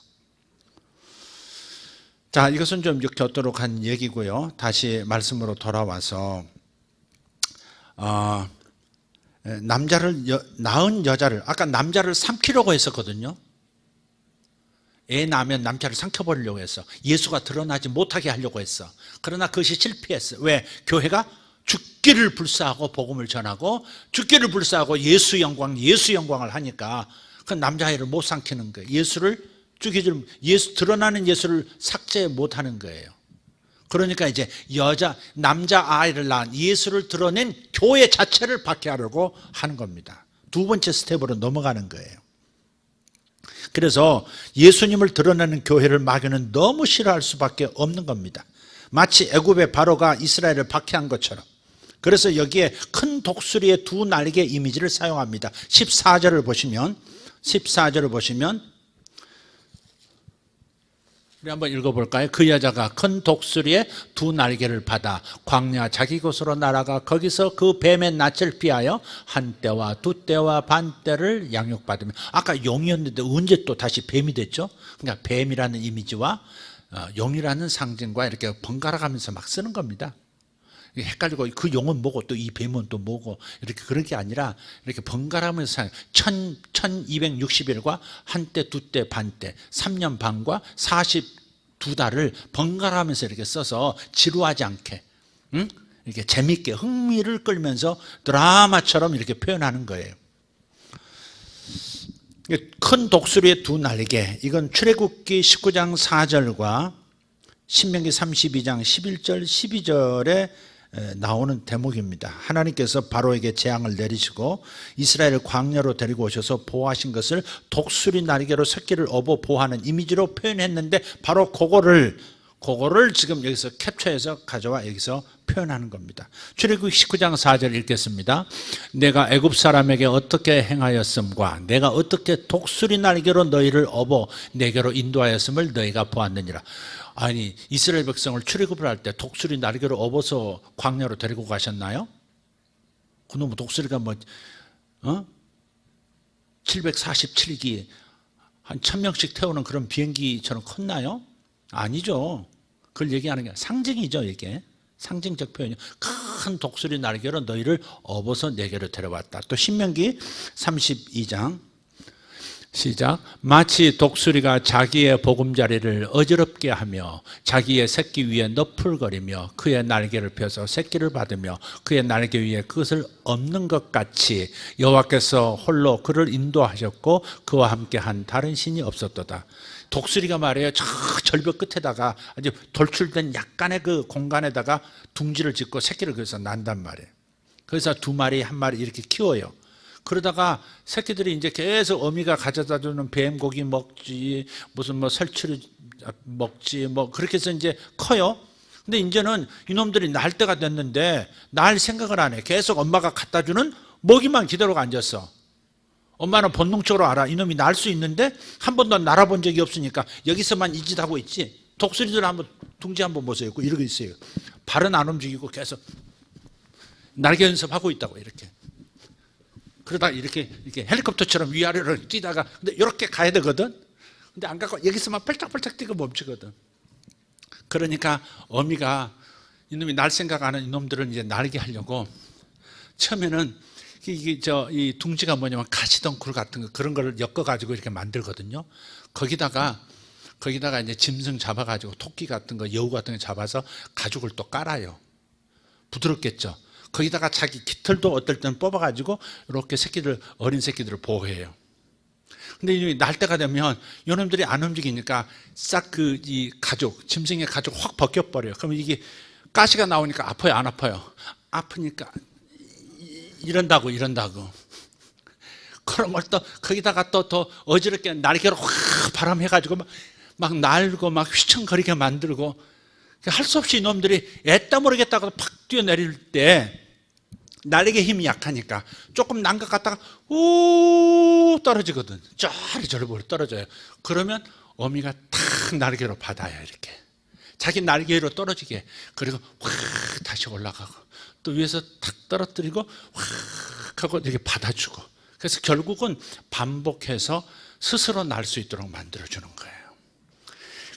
자, 이것은 좀 곁도록 한 얘기고요. 다시 말씀으로 돌아와서 남자를 낳은 여자를, 아까 남자를 삼키려고 했었거든요. 애 낳으면 남자를 삼켜버리려고 했어. 예수가 드러나지 못하게 하려고 했어. 그러나 그것이 실패했어. 왜? 교회가 죽기를 불사하고 복음을 전하고 죽기를 불사하고 예수 영광을 하니까 그 남자아이를 못 삼키는 거예요. 예수를 드러나는 예수를 삭제 못하는 거예요. 그러니까 이제 남자아이를 낳은 예수를 드러낸 교회 자체를 박해하려고 하는 겁니다. 두 번째 스텝으로 넘어가는 거예요. 그래서 예수님을 드러내는 교회를 마귀는 너무 싫어할 수밖에 없는 겁니다. 마치 애굽의 바로가 이스라엘을 박해한 것처럼. 그래서 여기에 큰 독수리의 두 날개 이미지를 사용합니다. 14절을 보시면 우리 한번 읽어볼까요? 그 여자가 큰 독수리의 두 날개를 받아 광야 자기 곳으로 날아가 거기서 그 뱀의 낯을 피하여 한 때와 두 때와 반 때를 양육받으며, 아까 용이었는데 언제 또 다시 뱀이 됐죠? 그러니까 뱀이라는 이미지와 용이라는 상징과 이렇게 번갈아 가면서 막 쓰는 겁니다. 헷갈리고 그 용은 뭐고 또 이 뱀은 또 뭐고 이렇게 그런 게 아니라 이렇게 번갈아가면서 1260일과 한때 두때 반때 3년 반과 42달을 번갈아가면서 이렇게 써서 지루하지 않게 이렇게 재밌게 흥미를 끌면서 드라마처럼 이렇게 표현하는 거예요. 큰 독수리의 두 날개, 이건 출애굽기 19장 4절과 신명기 32장 11절 12절에 나오는 대목입니다. 하나님께서 바로에게 재앙을 내리시고 이스라엘을 광야로 데리고 오셔서 보호하신 것을 독수리 날개로 새끼를 업어 보호하는 이미지로 표현했는데, 바로 그거를 지금 여기서 캡처해서 가져와 여기서 표현하는 겁니다. 출애굽기 19장 4절 읽겠습니다. 내가 애굽 사람에게 어떻게 행하였음과 내가 어떻게 독수리 날개로 너희를 업어 내게로 인도하였음을 너희가 보았느니라. 아니, 이스라엘 백성을 출애굽을 할 때 독수리 날개로 업어서 광야로 데리고 가셨나요? 그놈의 독수리가 747기 한 1000명씩 태우는 그런 비행기처럼 컸나요? 아니죠. 그걸 얘기하는 게 상징이죠, 이게. 상징적 표현이요. 큰 독수리 날개로 너희를 업어서 내게로 데려왔다. 또 신명기 32장 시작. 마치 독수리가 자기의 보금자리를 어지럽게 하며 자기의 새끼 위에 너풀거리며 그의 날개를 펴서 새끼를 받으며 그의 날개 위에 그것을 엎는 것 같이 여호와께서 홀로 그를 인도하셨고 그와 함께 한 다른 신이 없었도다. 독수리가 말이에요, 저 절벽 끝에다가 아주 돌출된 약간의 그 공간에다가 둥지를 짓고 새끼를 거기서 난단 말이에요. 그래서 두 마리 한 마리 이렇게 키워요. 그러다가 새끼들이 이제 계속 어미가 가져다 주는 뱀고기 먹지, 무슨 뭐 설치를 먹지, 뭐 그렇게 해서 이제 커요. 근데 이제는 이놈들이 날 때가 됐는데 날 생각을 안 해. 계속 엄마가 갖다 주는 먹이만 기다리고 앉았어. 엄마는 본능적으로 알아. 이놈이 날 수 있는데 한 번도 날아본 적이 없으니까 여기서만 이 짓 하고 있지. 독수리들 한번 둥지 한번 보세요. 이러고 있어요. 발은 안 움직이고 계속 날개 연습하고 있다고 이렇게. 그러다 이렇게 헬리콥터처럼 위아래로 뛰다가 근데 이렇게 가야 되거든. 근데 안 가고 여기서만 펄짝펄짝 뛰고 멈추거든. 그러니까 어미가 이놈이 날 생각하는 이놈들은 이제 날게 하려고 처음에는 이 둥지가 뭐냐면 가시덩굴 같은 거 그런 걸 엮어가지고 이렇게 만들거든요. 거기다가 이제 짐승 잡아가지고 토끼 같은 거, 여우 같은 거 잡아서 가죽을 또 깔아요. 부드럽겠죠. 거기다가 자기 깃털도 어떨 때는 뽑아가지고 이렇게 어린 새끼들을 보호해요. 근데 날 때가 되면 이놈들이 안 움직이니까 싹 이 가죽, 짐승의 가죽 확 벗겨버려요. 그러면 이게 가시가 나오니까 아파요, 안 아파요? 아프니까 이런다고. 그런 걸 또 거기다가 또 더 어지럽게 날개로 확 바람해가지고 막 날고 막 휘청거리게 만들고 할 수 없이 이놈들이 애따 모르겠다고 팍 뛰어내릴 때 날개 힘이 약하니까 조금 난 것 같다가 우 떨어지거든. 저리 떨어져요. 그러면 어미가 탁 날개로 받아요. 이렇게 자기 날개로 떨어지게. 그리고 확 다시 올라가고 또 위에서 탁 떨어뜨리고 확 하고 이렇게 받아주고. 그래서 결국은 반복해서 스스로 날 수 있도록 만들어주는 거예요.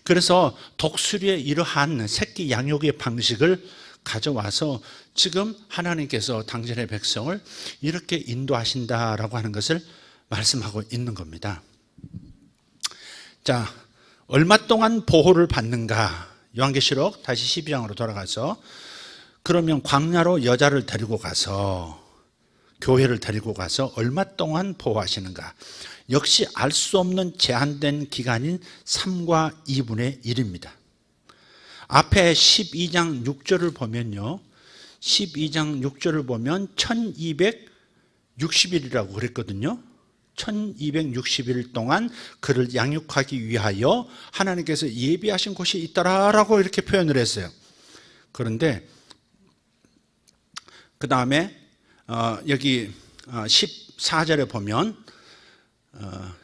그래서 독수리의 이러한 새끼 양육의 방식을 가져와서 지금 하나님께서 당신의 백성을 이렇게 인도하신다라고 하는 것을 말씀하고 있는 겁니다. 자, 얼마 동안 보호를 받는가? 요한계시록 다시 12장으로 돌아가서 그러면 광야로 여자를 데리고 가서 교회를 데리고 가서 얼마 동안 보호하시는가? 역시 알 수 없는 제한된 기간인 3과 2분의 1입니다. 앞에 12장 6절을 보면요. 12장 6절을 보면 1260일이라고 그랬거든요. 1260일 동안 그를 양육하기 위하여 하나님께서 예비하신 곳이 있더라라고 이렇게 표현을 했어요. 그런데 그 다음에 여기 14절에 보면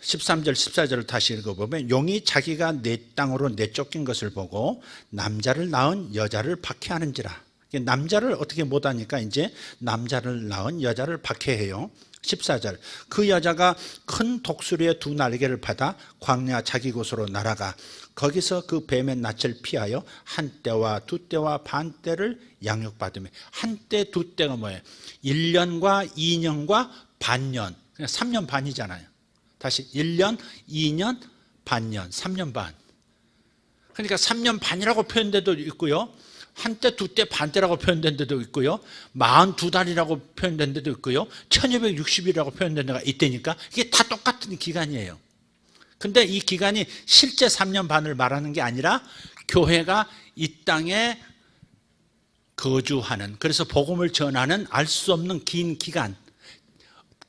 13절 14절을 다시 읽어보면 용이 자기가 내 땅으로 내쫓긴 것을 보고 남자를 낳은 여자를 박해하는지라. 남자를 어떻게 못하니까 이제 남자를 낳은 여자를 박해해요. 14절 그 여자가 큰 독수리의 두 날개를 받아 광야 자기 곳으로 날아가 거기서 그 뱀의 낯을 피하여 한 때와 두 때와 반 때를 양육받으며. 한 때, 두 때가 뭐예요? 1년과 2년과 반년. 3년 반이잖아요. 다시 1년, 2년, 반년, 3년 반. 그러니까 3년 반이라고 표현된 데도 있고요. 한때, 두때, 반때라고 표현된 데도 있고요. 42달이라고 표현된 데도 있고요. 1260일이라고 표현된 데가 있다니까 이게 다 똑같은 기간이에요. 근데 이 기간이 실제 3년 반을 말하는 게 아니라 교회가 이 땅에 거주하는, 그래서 복음을 전하는 알 수 없는 긴 기간,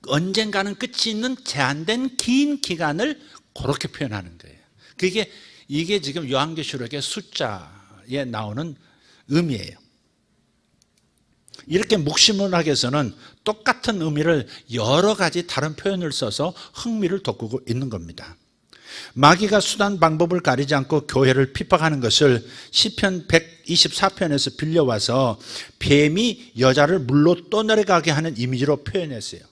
언젠가는 끝이 있는 제한된 긴 기간을 그렇게 표현하는 거예요. 이게 지금 요한계시록의 숫자에 나오는 의미예요. 이렇게 묵시문학에서는 똑같은 의미를 여러 가지 다른 표현을 써서 흥미를 돋구고 있는 겁니다. 마귀가 수단 방법을 가리지 않고 교회를 핍박하는 것을 시편 124편에서 빌려와서 뱀이 여자를 물로 떠내려가게 하는 이미지로 표현했어요.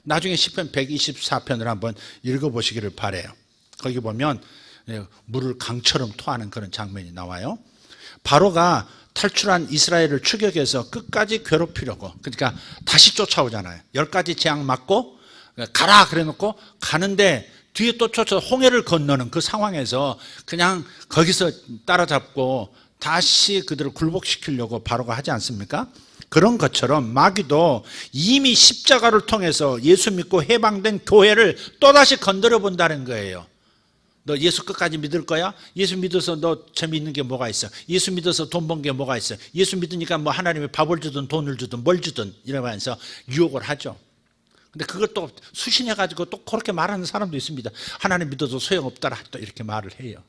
나중에 시편 124편을 한번 읽어보시기를 바라요. 거기 보면 물을 강처럼 토하는 그런 장면이 나와요. 바로가 탈출한 이스라엘을 추격해서 끝까지 괴롭히려고, 그러니까 다시 쫓아오잖아요. 10가지 재앙 맞고 가라 그래 놓고 가는데 뒤에 또 쫓아서 홍해를 건너는 그 상황에서 그냥 거기서 따라잡고 다시 그들을 굴복시키려고 바로가 하지 않습니까? 그런 것처럼 마귀도 이미 십자가를 통해서 예수 믿고 해방된 교회를 또다시 건드려 본다는 거예요. 너 예수 끝까지 믿을 거야? 예수 믿어서 너 재미있는 게 뭐가 있어? 예수 믿어서 돈 번 게 뭐가 있어? 예수 믿으니까 뭐 하나님이 밥을 주든 돈을 주든 뭘 주든 이러면서 유혹을 하죠. 근데 그걸 또 수신해가지고 또 그렇게 말하는 사람도 있습니다. 하나님 믿어도 소용없더라 또 이렇게 말을 해요.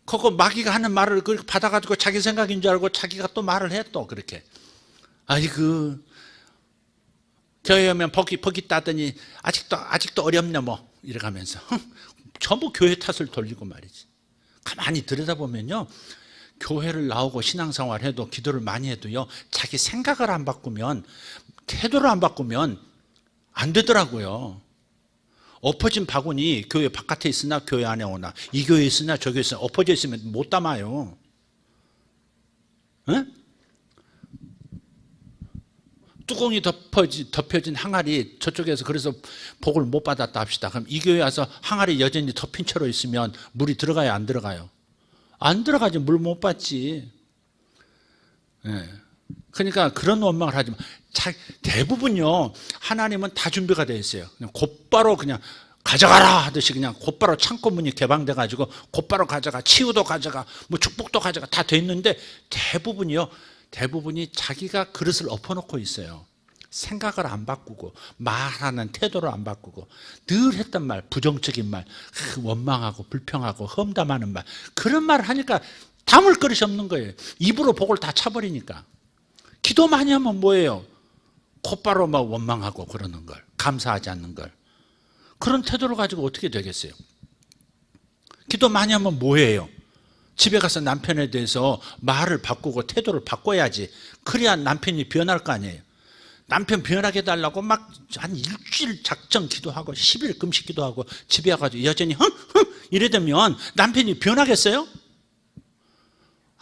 그거 마귀가 하는 말을 그렇게 받아가지고 자기 생각인 줄 알고 자기가 또 말을 해 또 그렇게. 아이고 교회 오면 복이 따더니 아직도 어렵냐 뭐 이래가면서 전부 교회 탓을 돌리고 말이지. 가만히 들여다보면요, 교회를 나오고 신앙생활 해도 기도를 많이 해도요, 자기 생각을 안 바꾸면, 태도를 안 바꾸면 안 되더라고요. 엎어진 바구니 교회 바깥에 있으나 교회 안에 오나, 이 교회에 있으나 저 교회에 있으나 엎어져 있으면 못 담아요. 에? 뚜껑이 덮여진 항아리 저쪽에서 그래서 복을 못 받았다 합시다. 그럼 이 교회 와서 항아리 여전히 덮인 채로 있으면 물이 들어가요, 안 들어가요? 안 들어가지. 물 못 받지. 예. 그러니까 그런 원망을 하지 마. 대부분요, 하나님은 다 준비가 되어 있어요. 그냥 곧바로 그냥 가져가라 하듯이 그냥 곧바로 창고 문이 개방돼 가지고 곧바로 가져가, 치유도 가져가, 뭐 축복도 가져가 다 돼 있는데 대부분이 자기가 그릇을 엎어놓고 있어요. 생각을 안 바꾸고 말하는 태도를 안 바꾸고 늘 했던 말, 부정적인 말, 원망하고 불평하고 험담하는 말, 그런 말을 하니까 담을 그릇이 없는 거예요. 입으로 복을 다 차버리니까. 기도 많이 하면 뭐예요? 곧바로 막 원망하고 그러는 걸, 감사하지 않는 걸. 그런 태도를 가지고 어떻게 되겠어요? 기도 많이 하면 뭐예요? 집에 가서 남편에 대해서 말을 바꾸고 태도를 바꿔야지. 그래야 남편이 변할 거 아니에요. 남편 변하게 해달라고 막 한 일주일 작정 기도하고 10일 금식 기도하고 집에 와가지고 여전히 이래되면 남편이 변하겠어요?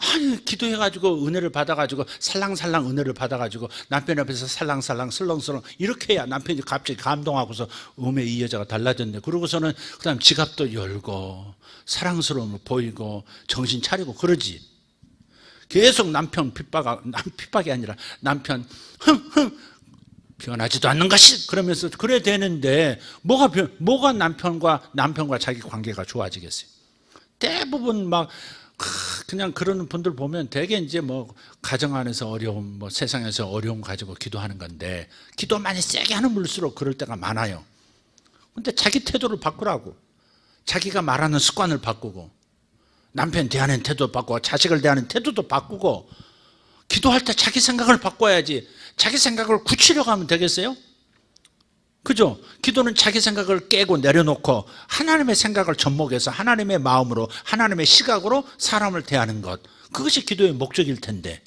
아니, 기도해가지고 은혜를 받아가지고 살랑살랑 은혜를 받아가지고 남편 앞에서 살랑살랑 슬렁슬렁 이렇게 해야 남편이 갑자기 감동하고서 이 여자가 달라졌네. 그러고서는 그 다음 지갑도 열고 사랑스러움을 보이고 정신 차리고 그러지. 계속 남편 핍박이 아니라 남편 변하지도 않는 것이 그러면서 그래 되는데 뭐가 남편과 자기 관계가 좋아지겠어요? 대부분 막 그냥 그러는 분들 보면 되게 이제 뭐 가정 안에서 어려움, 뭐 세상에서 어려움 가지고 기도하는 건데 기도 많이 세게 하는 물수록 그럴 때가 많아요. 근데 자기 태도를 바꾸라고. 자기가 말하는 습관을 바꾸고 남편 대하는 태도도 바꾸고 자식을 대하는 태도도 바꾸고 기도할 때 자기 생각을 바꿔야지. 자기 생각을 굳히려고 하면 되겠어요? 그죠? 기도는 자기 생각을 깨고 내려놓고 하나님의 생각을 접목해서 하나님의 마음으로 하나님의 시각으로 사람을 대하는 것, 그것이 기도의 목적일 텐데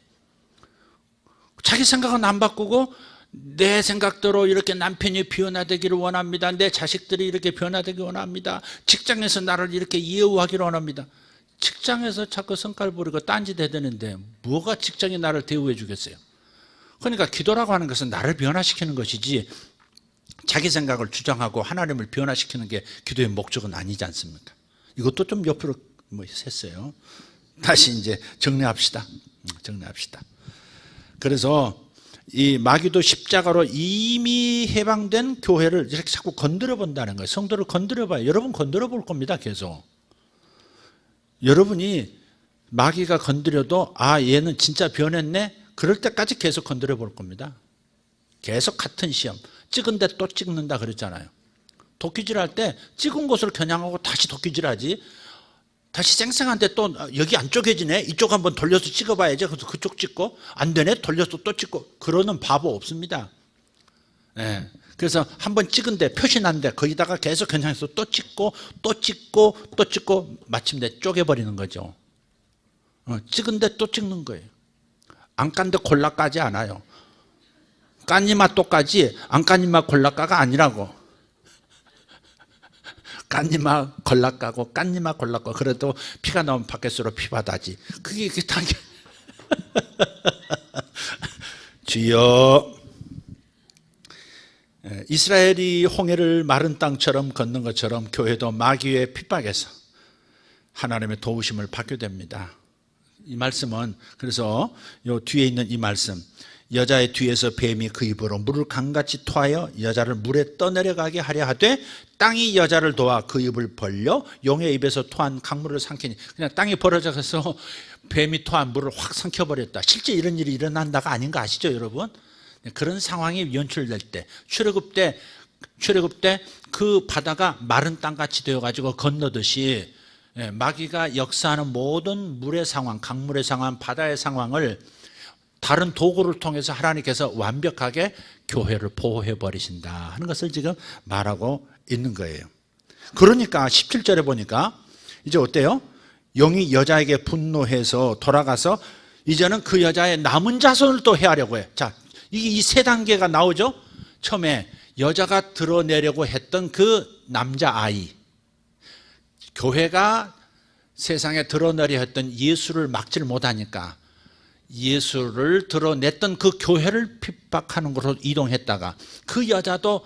자기 생각은 안 바꾸고 내 생각대로 이렇게 남편이 변화되기를 원합니다. 내 자식들이 이렇게 변화되기를 원합니다. 직장에서 나를 이렇게 예우하기를 원합니다. 직장에서 자꾸 성깔 부리고 딴짓 해대는데 뭐가 직장이 나를 대우해 주겠어요? 그러니까 기도라고 하는 것은 나를 변화시키는 것이지 자기 생각을 주장하고 하나님을 변화시키는 게 기도의 목적은 아니지 않습니까? 이것도 좀 옆으로 했어요. 다시 이제 정리합시다. 그래서 이 마귀도 십자가로 이미 해방된 교회를 이렇게 자꾸 건드려 본다는 거예요. 성도를 건드려 봐요. 여러분 건드려 볼 겁니다. 계속. 여러분이 마귀가 건드려도 얘는 진짜 변했네? 그럴 때까지 계속 건드려 볼 겁니다. 계속 같은 시험. 찍은데 또 찍는다 그랬잖아요. 도끼질할 때 찍은 곳을 겨냥하고 다시 도끼질하지. 다시 쌩쌩한데 또 여기 안 쪼개지네. 이쪽 한번 돌려서 찍어봐야지. 그래서 그쪽 찍고 안 되네. 돌려서 또 찍고. 그러는 바보 없습니다. 네. 그래서 한번 찍은데 표시 난데 거기다가 계속 겨냥해서 또 찍고 또 찍고 또 찍고 마침내 쪼개버리는 거죠. 찍은데 또 찍는 거예요. 안 깐데 골라 까지 않아요. 깐니맛 또 까지 안 깐니맛 골라 까가 아니라고. 깐님아 걸락가고 깐님아 걸락가고 그래도 피가 나오면 바켓으로 피바다지. 그게 당연. 주여, 이스라엘이 홍해를 마른 땅처럼 걷는 것처럼 교회도 마귀의 핍박에서 하나님의 도우심을 받게 됩니다. 이 말씀은 그래서 요 뒤에 있는 이 말씀, 여자의 뒤에서 뱀이 그 입으로 물을 강같이 토하여 여자를 물에 떠내려가게 하려 하되 땅이 여자를 도와 그 입을 벌려 용의 입에서 토한 강물을 삼키니, 그냥 땅이 벌어져서 뱀이 토한 물을 확 삼켜버렸다. 실제 이런 일이 일어난다가 아닌 거 아시죠, 여러분? 그런 상황이 연출될 때, 출애굽 때 그 바다가 마른 땅같이 되어가지고 건너듯이 마귀가 역사하는 모든 물의 상황, 강물의 상황, 바다의 상황을 다른 도구를 통해서 하나님께서 완벽하게 교회를 보호해 버리신다 하는 것을 지금 말하고 있는 거예요. 그러니까 17절에 보니까 이제 어때요? 영이 여자에게 분노해서 돌아가서 이제는 그 여자의 남은 자손을 또 해하려고 해. 자, 이 세 단계가 나오죠. 처음에 여자가 드러내려고 했던 그 남자아이, 교회가 세상에 드러내려 했던 예수를 막지를 못하니까 예수를 드러냈던 그 교회를 핍박하는 곳으로 이동했다가 그 여자도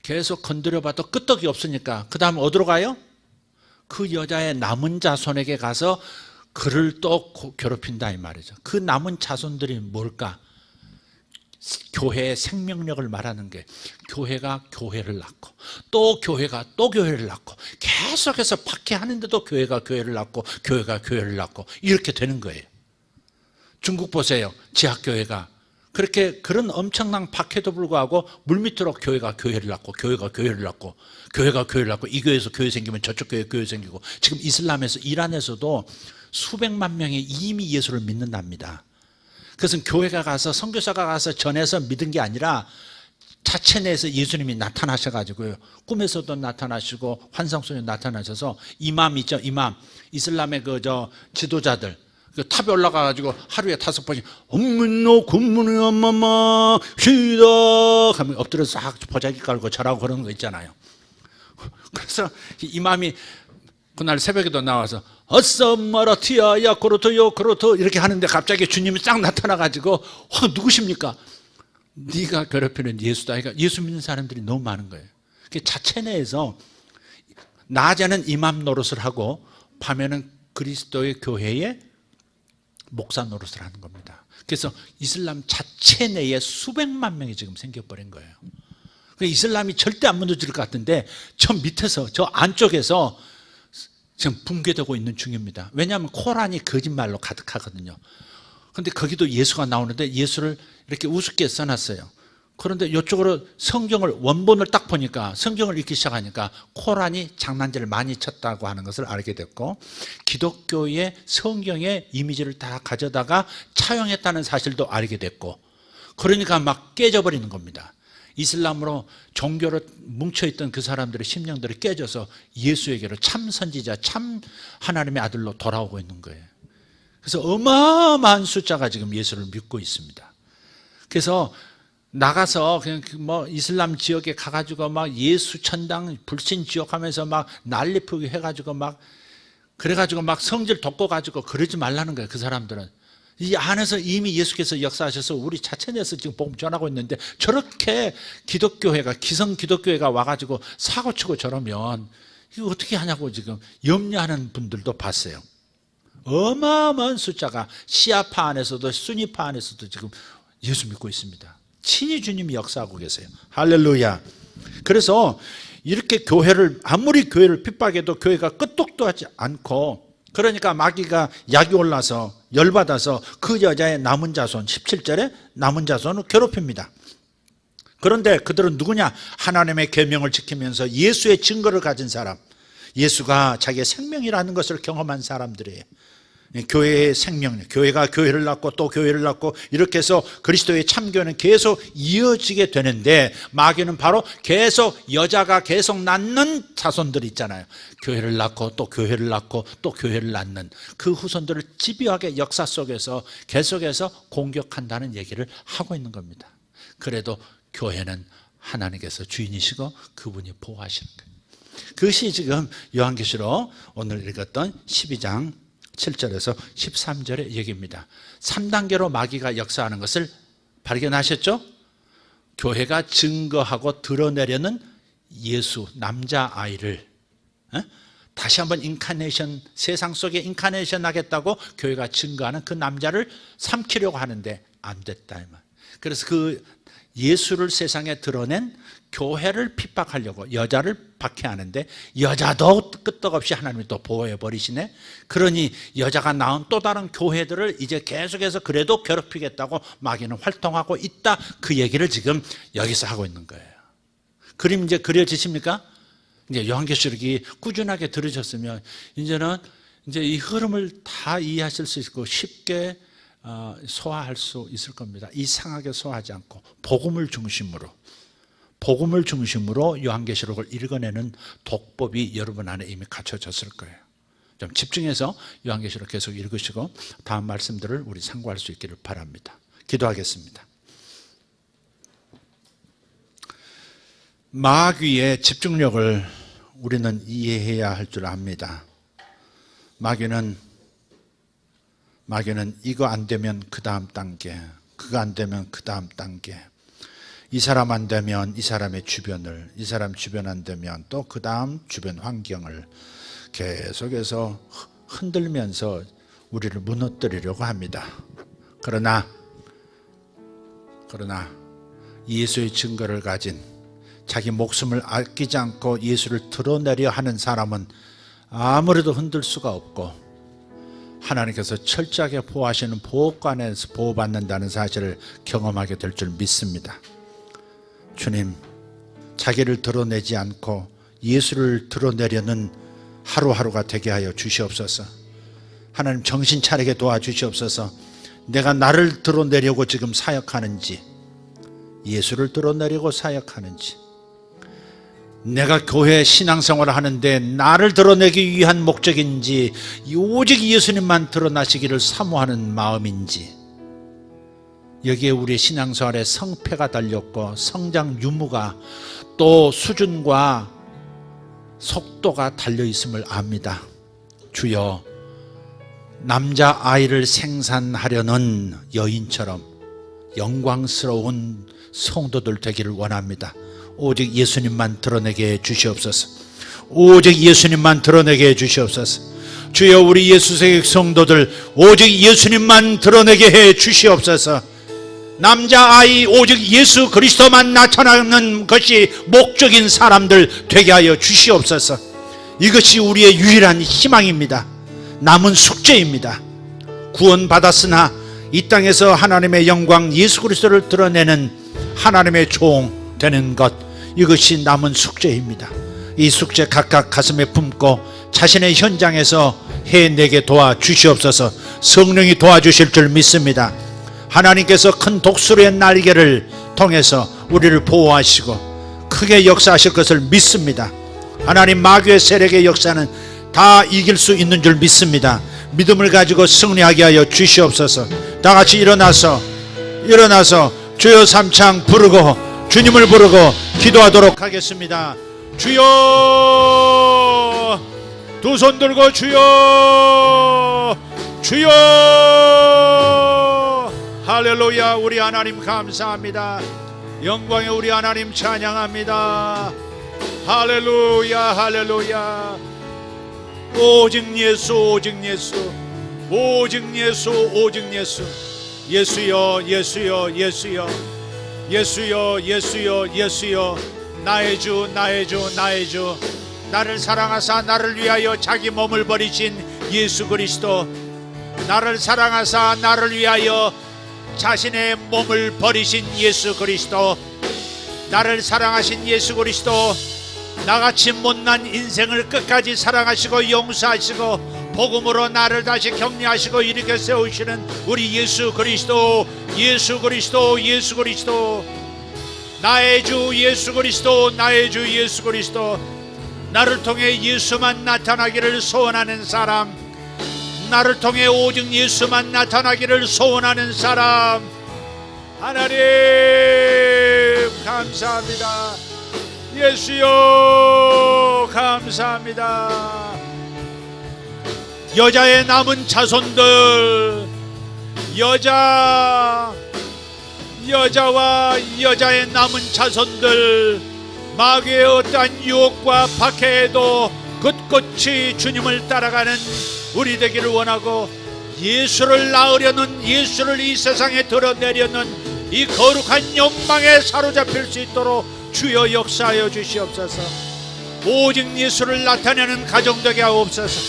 계속 건드려봐도 끄떡이 없으니까 그 다음 어디로 가요? 그 여자의 남은 자손에게 가서 그를 또 괴롭힌다 이 말이죠. 그 남은 자손들이 뭘까? 교회의 생명력을 말하는 게, 교회가 교회를 낳고 또 교회가 또 교회를 낳고 계속해서 박해하는데도 교회가 교회를 낳고 교회가 교회를 낳고 이렇게 되는 거예요. 중국 보세요. 지하교회가 그렇게 그런 엄청난 박해도 불구하고 물밑으로 교회가 교회를 낳고 교회가 교회를 낳고 교회가 교회를 낳고 이 교회에서 교회 생기면 저쪽 교회 교회 생기고, 지금 이슬람에서 이란에서도 수백만 명이 이미 예수를 믿는답니다. 그것은 교회가 가서 선교사가 가서 전해서 믿은 게 아니라 자체 내에서 예수님이 나타나셔가지고요, 꿈에서도 나타나시고 환상 속에 나타나셔서 이맘 있죠, 이맘, 이슬람의 지도자들 그 탑에 올라가가지고 하루에 5번씩 엄문노 굿문이 엄마마 시다 하면 엎드려서 싹 보자기 깔고 절하고 그러는 거 있잖아요. 그래서 이맘이 그날 새벽에도 나와서 어썸마라티야 야코르토요 코르토 이렇게 하는데 갑자기 주님이 쫙 나타나가지고 누구십니까? 네가 괴롭히는 예수다. 그러니까 예수 믿는 사람들이 너무 많은 거예요. 자체 내에서 낮에는 이맘 노릇을 하고 밤에는 그리스도의 교회에 목사 노릇을 하는 겁니다. 그래서 이슬람 자체 내에 수백만 명이 지금 생겨버린 거예요. 이슬람이 절대 안 무너질 것 같은데 저 밑에서 저 안쪽에서 지금 붕괴되고 있는 중입니다. 왜냐하면 코란이 거짓말로 가득하거든요. 그런데 거기도 예수가 나오는데 예수를 이렇게 우습게 써놨어요. 그런데 이쪽으로 성경을 원본을 딱 보니까, 성경을 읽기 시작하니까 코란이 장난질을 많이 쳤다고 하는 것을 알게 됐고, 기독교의 성경의 이미지를 다 가져다가 차용했다는 사실도 알게 됐고, 그러니까 막 깨져버리는 겁니다. 이슬람으로 종교로 뭉쳐있던 그 사람들의 심령들이 깨져서 예수에게로 참 선지자, 참 하나님의 아들로 돌아오고 있는 거예요. 그래서 어마어마한 숫자가 지금 예수를 믿고 있습니다. 그래서 나가서 그냥 이슬람 지역에 가가지고 막 예수 천당 불신 지옥 하면서 막 난리푸기 해가지고 막 그래가지고 막 성질 돋궈가지고 그러지 말라는 거예요. 그 사람들은 이 안에서 이미 예수께서 역사하셔서 우리 자체 내에서 지금 복음 전하고 있는데 저렇게 기독교회가, 기성 기독교회가 와가지고 사고치고 저러면 이거 어떻게 하냐고 지금 염려하는 분들도 봤어요. 어마어마한 숫자가 시아파 안에서도 수니파 안에서도 지금 예수 믿고 있습니다. 친히 주님이 역사하고 계세요. 할렐루야. 그래서 이렇게 교회를, 아무리 교회를 핍박해도 교회가 끄떡도 하지 않고, 그러니까 마귀가 약이 올라서 열받아서 그 여자의 남은 자손, 17절에 남은 자손을 괴롭힙니다. 그런데 그들은 누구냐? 하나님의 계명을 지키면서 예수의 증거를 가진 사람, 예수가 자기의 생명이라는 것을 경험한 사람들이에요. 교회의 생명력, 교회가 교회를 낳고 또 교회를 낳고 이렇게 해서 그리스도의 참교회는 계속 이어지게 되는데, 마귀는 바로 계속 여자가 계속 낳는 자손들이 있잖아요. 교회를 낳고 또 교회를 낳고 또 교회를 낳는 그 후손들을 집요하게 역사 속에서 계속해서 공격한다는 얘기를 하고 있는 겁니다. 그래도 교회는 하나님께서 주인이시고 그분이 보호하시는 거예요. 그것이 지금 요한계시록 오늘 읽었던 12장 7절에서 13절의 얘기입니다. 3단계로 마귀가 역사하는 것을 발견하셨죠? 교회가 증거하고 드러내려는 예수, 남자아이를 다시 한번 인카네이션, 세상 속에 인카네이션 하겠다고 교회가 증거하는 그 남자를 삼키려고 하는데 안 됐다. 그래서 그 예수를 세상에 드러낸 교회를 핍박하려고 여자를 박해하는데 여자도 끄떡없이 하나님이 또 보호해 버리시네. 그러니 여자가 낳은 또 다른 교회들을 이제 계속해서 그래도 괴롭히겠다고 마귀는 활동하고 있다. 그 얘기를 지금 여기서 하고 있는 거예요. 그림 이제 그려지십니까? 이제 요한계시록이 꾸준하게 들으셨으면 이제는 이제 이 흐름을 다 이해하실 수 있고 쉽게 소화할 수 있을 겁니다. 이상하게 소화하지 않고 복음을 중심으로 요한계시록을 읽어내는 독법이 여러분 안에 이미 갖춰졌을 거예요. 좀 집중해서 요한계시록 계속 읽으시고 다음 말씀들을 우리 참고할 수 있기를 바랍니다. 기도하겠습니다. 마귀의 집중력을 우리는 이해해야 할 줄 압니다. 마귀는 이거 안 되면 그 다음 단계, 그거 안 되면 그 다음 단계, 이 사람 안 되면 이 사람의 주변을, 이 사람 주변 안 되면 또 그 다음 주변 환경을 계속해서 흔들면서 우리를 무너뜨리려고 합니다. 그러나 예수의 증거를 가진 자기 목숨을 아끼지 않고 예수를 드러내려 하는 사람은 아무래도 흔들 수가 없고 하나님께서 철저하게 보호하시는 보호관에서 보호받는다는 사실을 경험하게 될 줄 믿습니다. 주님, 자기를 드러내지 않고 예수를 드러내려는 하루하루가 되게 하여 주시옵소서. 하나님, 정신 차리게 도와주시옵소서. 내가 나를 드러내려고 지금 사역하는지, 예수를 드러내려고 사역하는지, 내가 교회 신앙생활을 하는데 나를 드러내기 위한 목적인지, 오직 예수님만 드러나시기를 사모하는 마음인지, 여기에 우리의 신앙생활에 성패가 달렸고 성장 유무가 또 수준과 속도가 달려있음을 압니다. 주여, 남자아이를 생산하려는 여인처럼 영광스러운 성도들 되기를 원합니다. 오직 예수님만 드러내게 해 주시옵소서. 오직 예수님만 드러내게 해 주시옵소서. 주여, 우리 예수의 성도들 오직 예수님만 드러내게 해 주시옵소서. 남자아이 오직 예수 그리스도만 나타나는 것이 목적인 사람들 되게 하여 주시옵소서. 이것이 우리의 유일한 희망입니다. 남은 숙제입니다. 구원받았으나 이 땅에서 하나님의 영광 예수 그리스도를 드러내는 하나님의 종 되는 것, 이것이 남은 숙제입니다. 이 숙제 각각 가슴에 품고 자신의 현장에서 해내게 도와주시옵소서. 성령이 도와주실 줄 믿습니다. 하나님께서 큰 독수리의 날개를 통해서 우리를 보호하시고 크게 역사하실 것을 믿습니다. 하나님, 마귀의 세력의 역사는 다 이길 수 있는 줄 믿습니다. 믿음을 가지고 승리하게 하여 주시옵소서. 다 같이 일어나서 주여 삼창 부르고 주님을 부르고 기도하도록 하겠습니다. 주여, 두 손 들고 주여, 할렐루야. 우리 하나님 감사합니다. 영광의 우리 하나님 찬양합니다. 할렐루야. 오직 예수, 예수여, 나의 주, 나를 사랑하사 나를 위하여 자기 몸을 버리신 예수 그리스도, 나를 사랑하사 나를 위하여 자신의 몸을 버리신 예수 그리스도, 나를 사랑하신 예수 그리스도, 나같이 못난 인생을 끝까지 사랑하시고 용서하시고 복음으로 나를 다시 격려하시고 일으켜 세우시는 우리 예수 그리스도, 나의 주 예수 그리스도, 나를 통해 예수만 나타나기를 소원하는 사람, 나를 통해 오직 예수만 나타나기를 소원하는 사람, 하나님 감사합니다. 예수여 감사합니다. 감사합니다. 여자의 남은 자손들, 여자와 여자의 남은 자손들, 마귀의 어떠한 유혹과 박해에도 굳굳이 주님을 따라가는 우리 되기를 원하고, 예수를 낳으려는, 예수를 이 세상에 드러내려는 이 거룩한 욕망에 사로잡힐 수 있도록 주여 역사하여 주시옵소서. 오직 예수를 나타내는 가정 되게 하옵소서.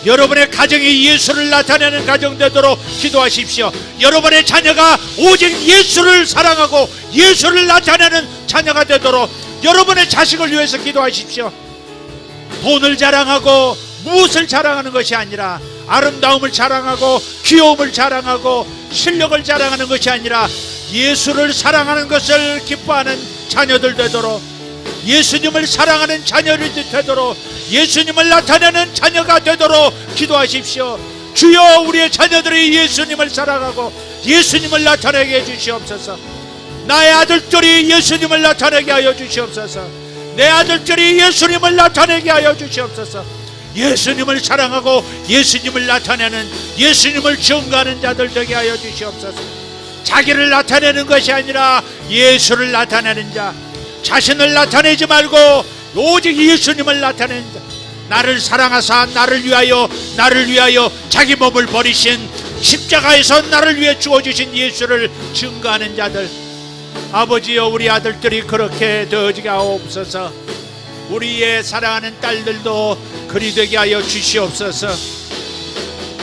여러분의 가정이 예수를 나타내는 가정 되도록 기도하십시오. 여러분의 자녀가 오직 예수를 사랑하고 예수를 나타내는 자녀가 되도록 여러분의 자식을 위해서 기도하십시오. 돈을 자랑하고 무엇을 자랑하는 것이 아니라, 아름다움을 자랑하고 귀여움을 자랑하고 실력을 자랑하는 것이 아니라, 예수를 사랑하는 것을 기뻐하는 자녀들 되도록, 예수님을 사랑하는 자녀를 되도록, 예수님을 나타내는 자녀가 되도록 기도하십시오. 주여, 우리의 자녀들이 예수님을 사랑하고 예수님을 나타내게 해주시옵소서. 나의 아들들이 예수님을 나타내게 하여 주시옵소서. 내 아들들이 예수님을 나타내게 하여 주시옵소서. 예수님을 사랑하고 예수님을 나타내는, 예수님을 증거하는 자들 되게 하여 주시옵소서. 자기를 나타내는 것이 아니라 예수를 나타내는 자, 자신을 나타내지 말고 오직 예수님을 나타내는 자, 나를 사랑하사 나를 위하여 자기 몸을 버리신, 십자가에서 나를 위해 주어주신 예수를 증거하는 자들, 아버지여, 우리 아들들이 그렇게 되어지게 하옵소서. 우리의 사랑하는 딸들도 그리 되게 하여 주시옵소서.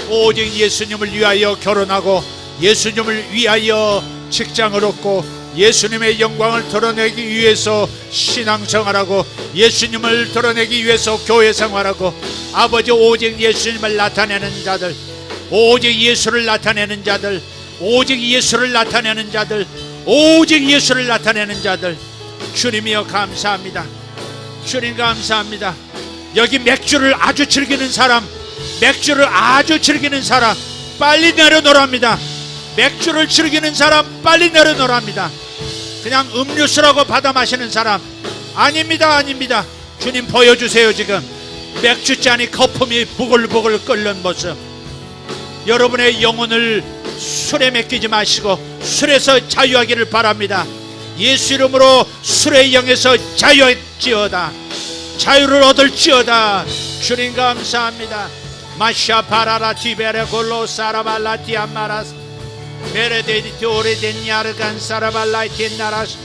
오직 예수님을 위하여 결혼하고 예수님을 위하여 직장을 얻고 예수님의 영광을 드러내기 위해서 신앙생활하고 예수님을 드러내기 위해서 교회 생활하고, 아버지, 오직 예수님을 나타내는 자들, 오직 예수를 나타내는 자들, 오직 예수를 나타내는 자들, 오직 예수를 나타내는 자들, 주님이여 감사합니다. 주님 감사합니다. 여기 맥주를 아주 즐기는 사람, 맥주를 아주 즐기는 사람 빨리 내려놓으랍니다. 맥주를 즐기는 사람 빨리 내려놓으랍니다. 그냥 음료수라고 받아 마시는 사람 아닙니다. 아닙니다. 주님 보여주세요. 지금 맥주잔이 거품이 부글부글 끓는 모습. 여러분의 영혼을 술에 맡기지 마시고 술에서 자유하기를 바랍니다. 예수 이름으로 술의 영에서 자유할지어다, 자유를 얻을지어다. 주님 감사합니다. 마샤 파라라 티베레 골로 사라발라 티아마라스 메레데디 오레덴 야르간 사라발라이티 나라스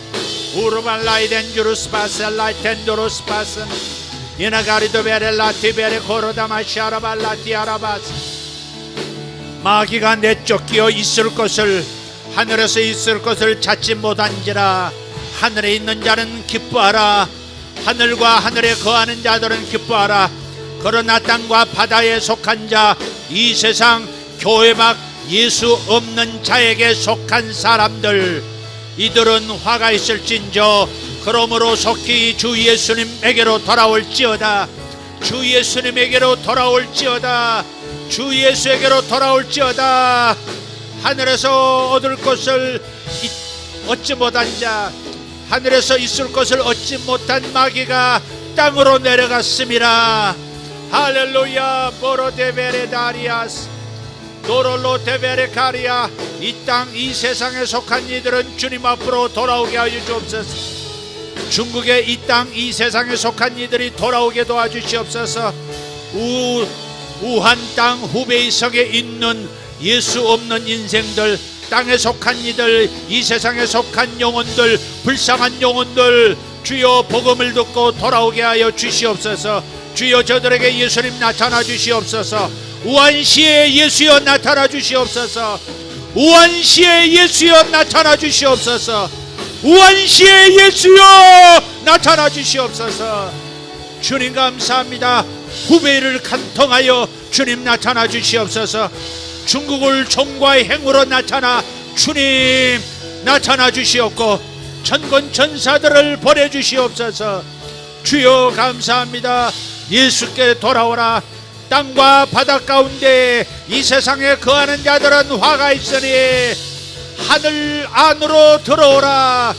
우르발라이덴 주루스파셀라이텐 도로스파스 이나가리도 베렐라 티베레 고로다 마샤라발라 티아라바스. 마귀가 내쫓기어 있을 것을, 하늘에서 있을 것을 찾지 못한지라. 하늘에 있는 자는 기뻐하라. 하늘과 하늘에 거하는 자들은 기뻐하라. 그러나 땅과 바다에 속한 자, 이 세상 교회 밖 예수 없는 자에게 속한 사람들, 이들은 화가 있을진저 그러므로 속히 주 예수님에게로 돌아올지어다. 주 예수님에게로 돌아올지어다. 주 예수에게로 돌아올지어다. 하늘에서 얻을 것을 얻지 못한 자, 하늘에서 있을 것을 얻지 못한 마귀가 땅으로 내려갔습니다. 할렐루야. 보로데베레다리아스 도롤로테베레카리아. 이 땅, 이 세상에 속한 이들은 주님 앞으로 돌아오게 하여 주옵소서. 중국의 이 땅, 이 세상에 속한 이들이 돌아오게 도와주시옵소서. 우한 땅 후베이 성에 있는 예수 없는 인생들, 땅에 속한 이들, 이 세상에 속한 영혼들, 불쌍한 영혼들, 주여 복음을 듣고 돌아오게 하여 주시옵소서. 주여 저들에게 예수님 나타나 주시옵소서. 우한시에 예수여 나타나 주시옵소서. 우한시에 예수여 나타나 주시옵소서. 우한시에 예수여 나타나 주시옵소서. 주님 감사합니다. 후베이를 간통하여 주님 나타나 주시옵소서. 중국을 종과의 행으로 나타나 주님 나타나 주시옵고 천군 천사들을 보내주시옵소서. 주여 감사합니다. 예수께 돌아오라. 땅과 바다 가운데 이 세상에 거하는 자들은 화가 있으니 하늘 안으로 들어오라.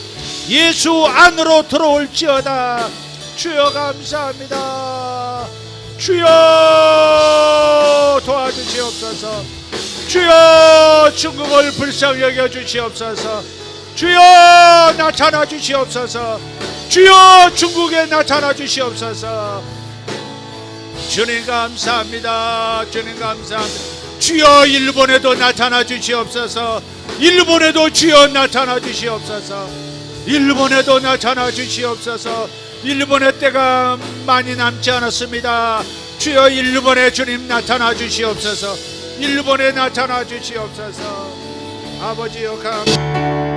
예수 안으로 들어올지어다. 주여 감사합니다. 주여 도와주시옵소서. 주여 중국을 불쌍히 여겨 주시옵소서. 주여 나타나 주시옵소서. 주여 중국에 나타나 주시옵소서. 주님 감사합니다. 주님 감사합니다. 주여 일본에도 나타나 주시옵소서. 일본에도 주여 나타나 주시옵소서. 일본에도 나타나 주시옵소서. 일본의 때가 많이 남지 않았습니다. 주여 일본에 주님 나타나 주시옵소서. 일본에 나타나 주시옵소서. 아버지여 감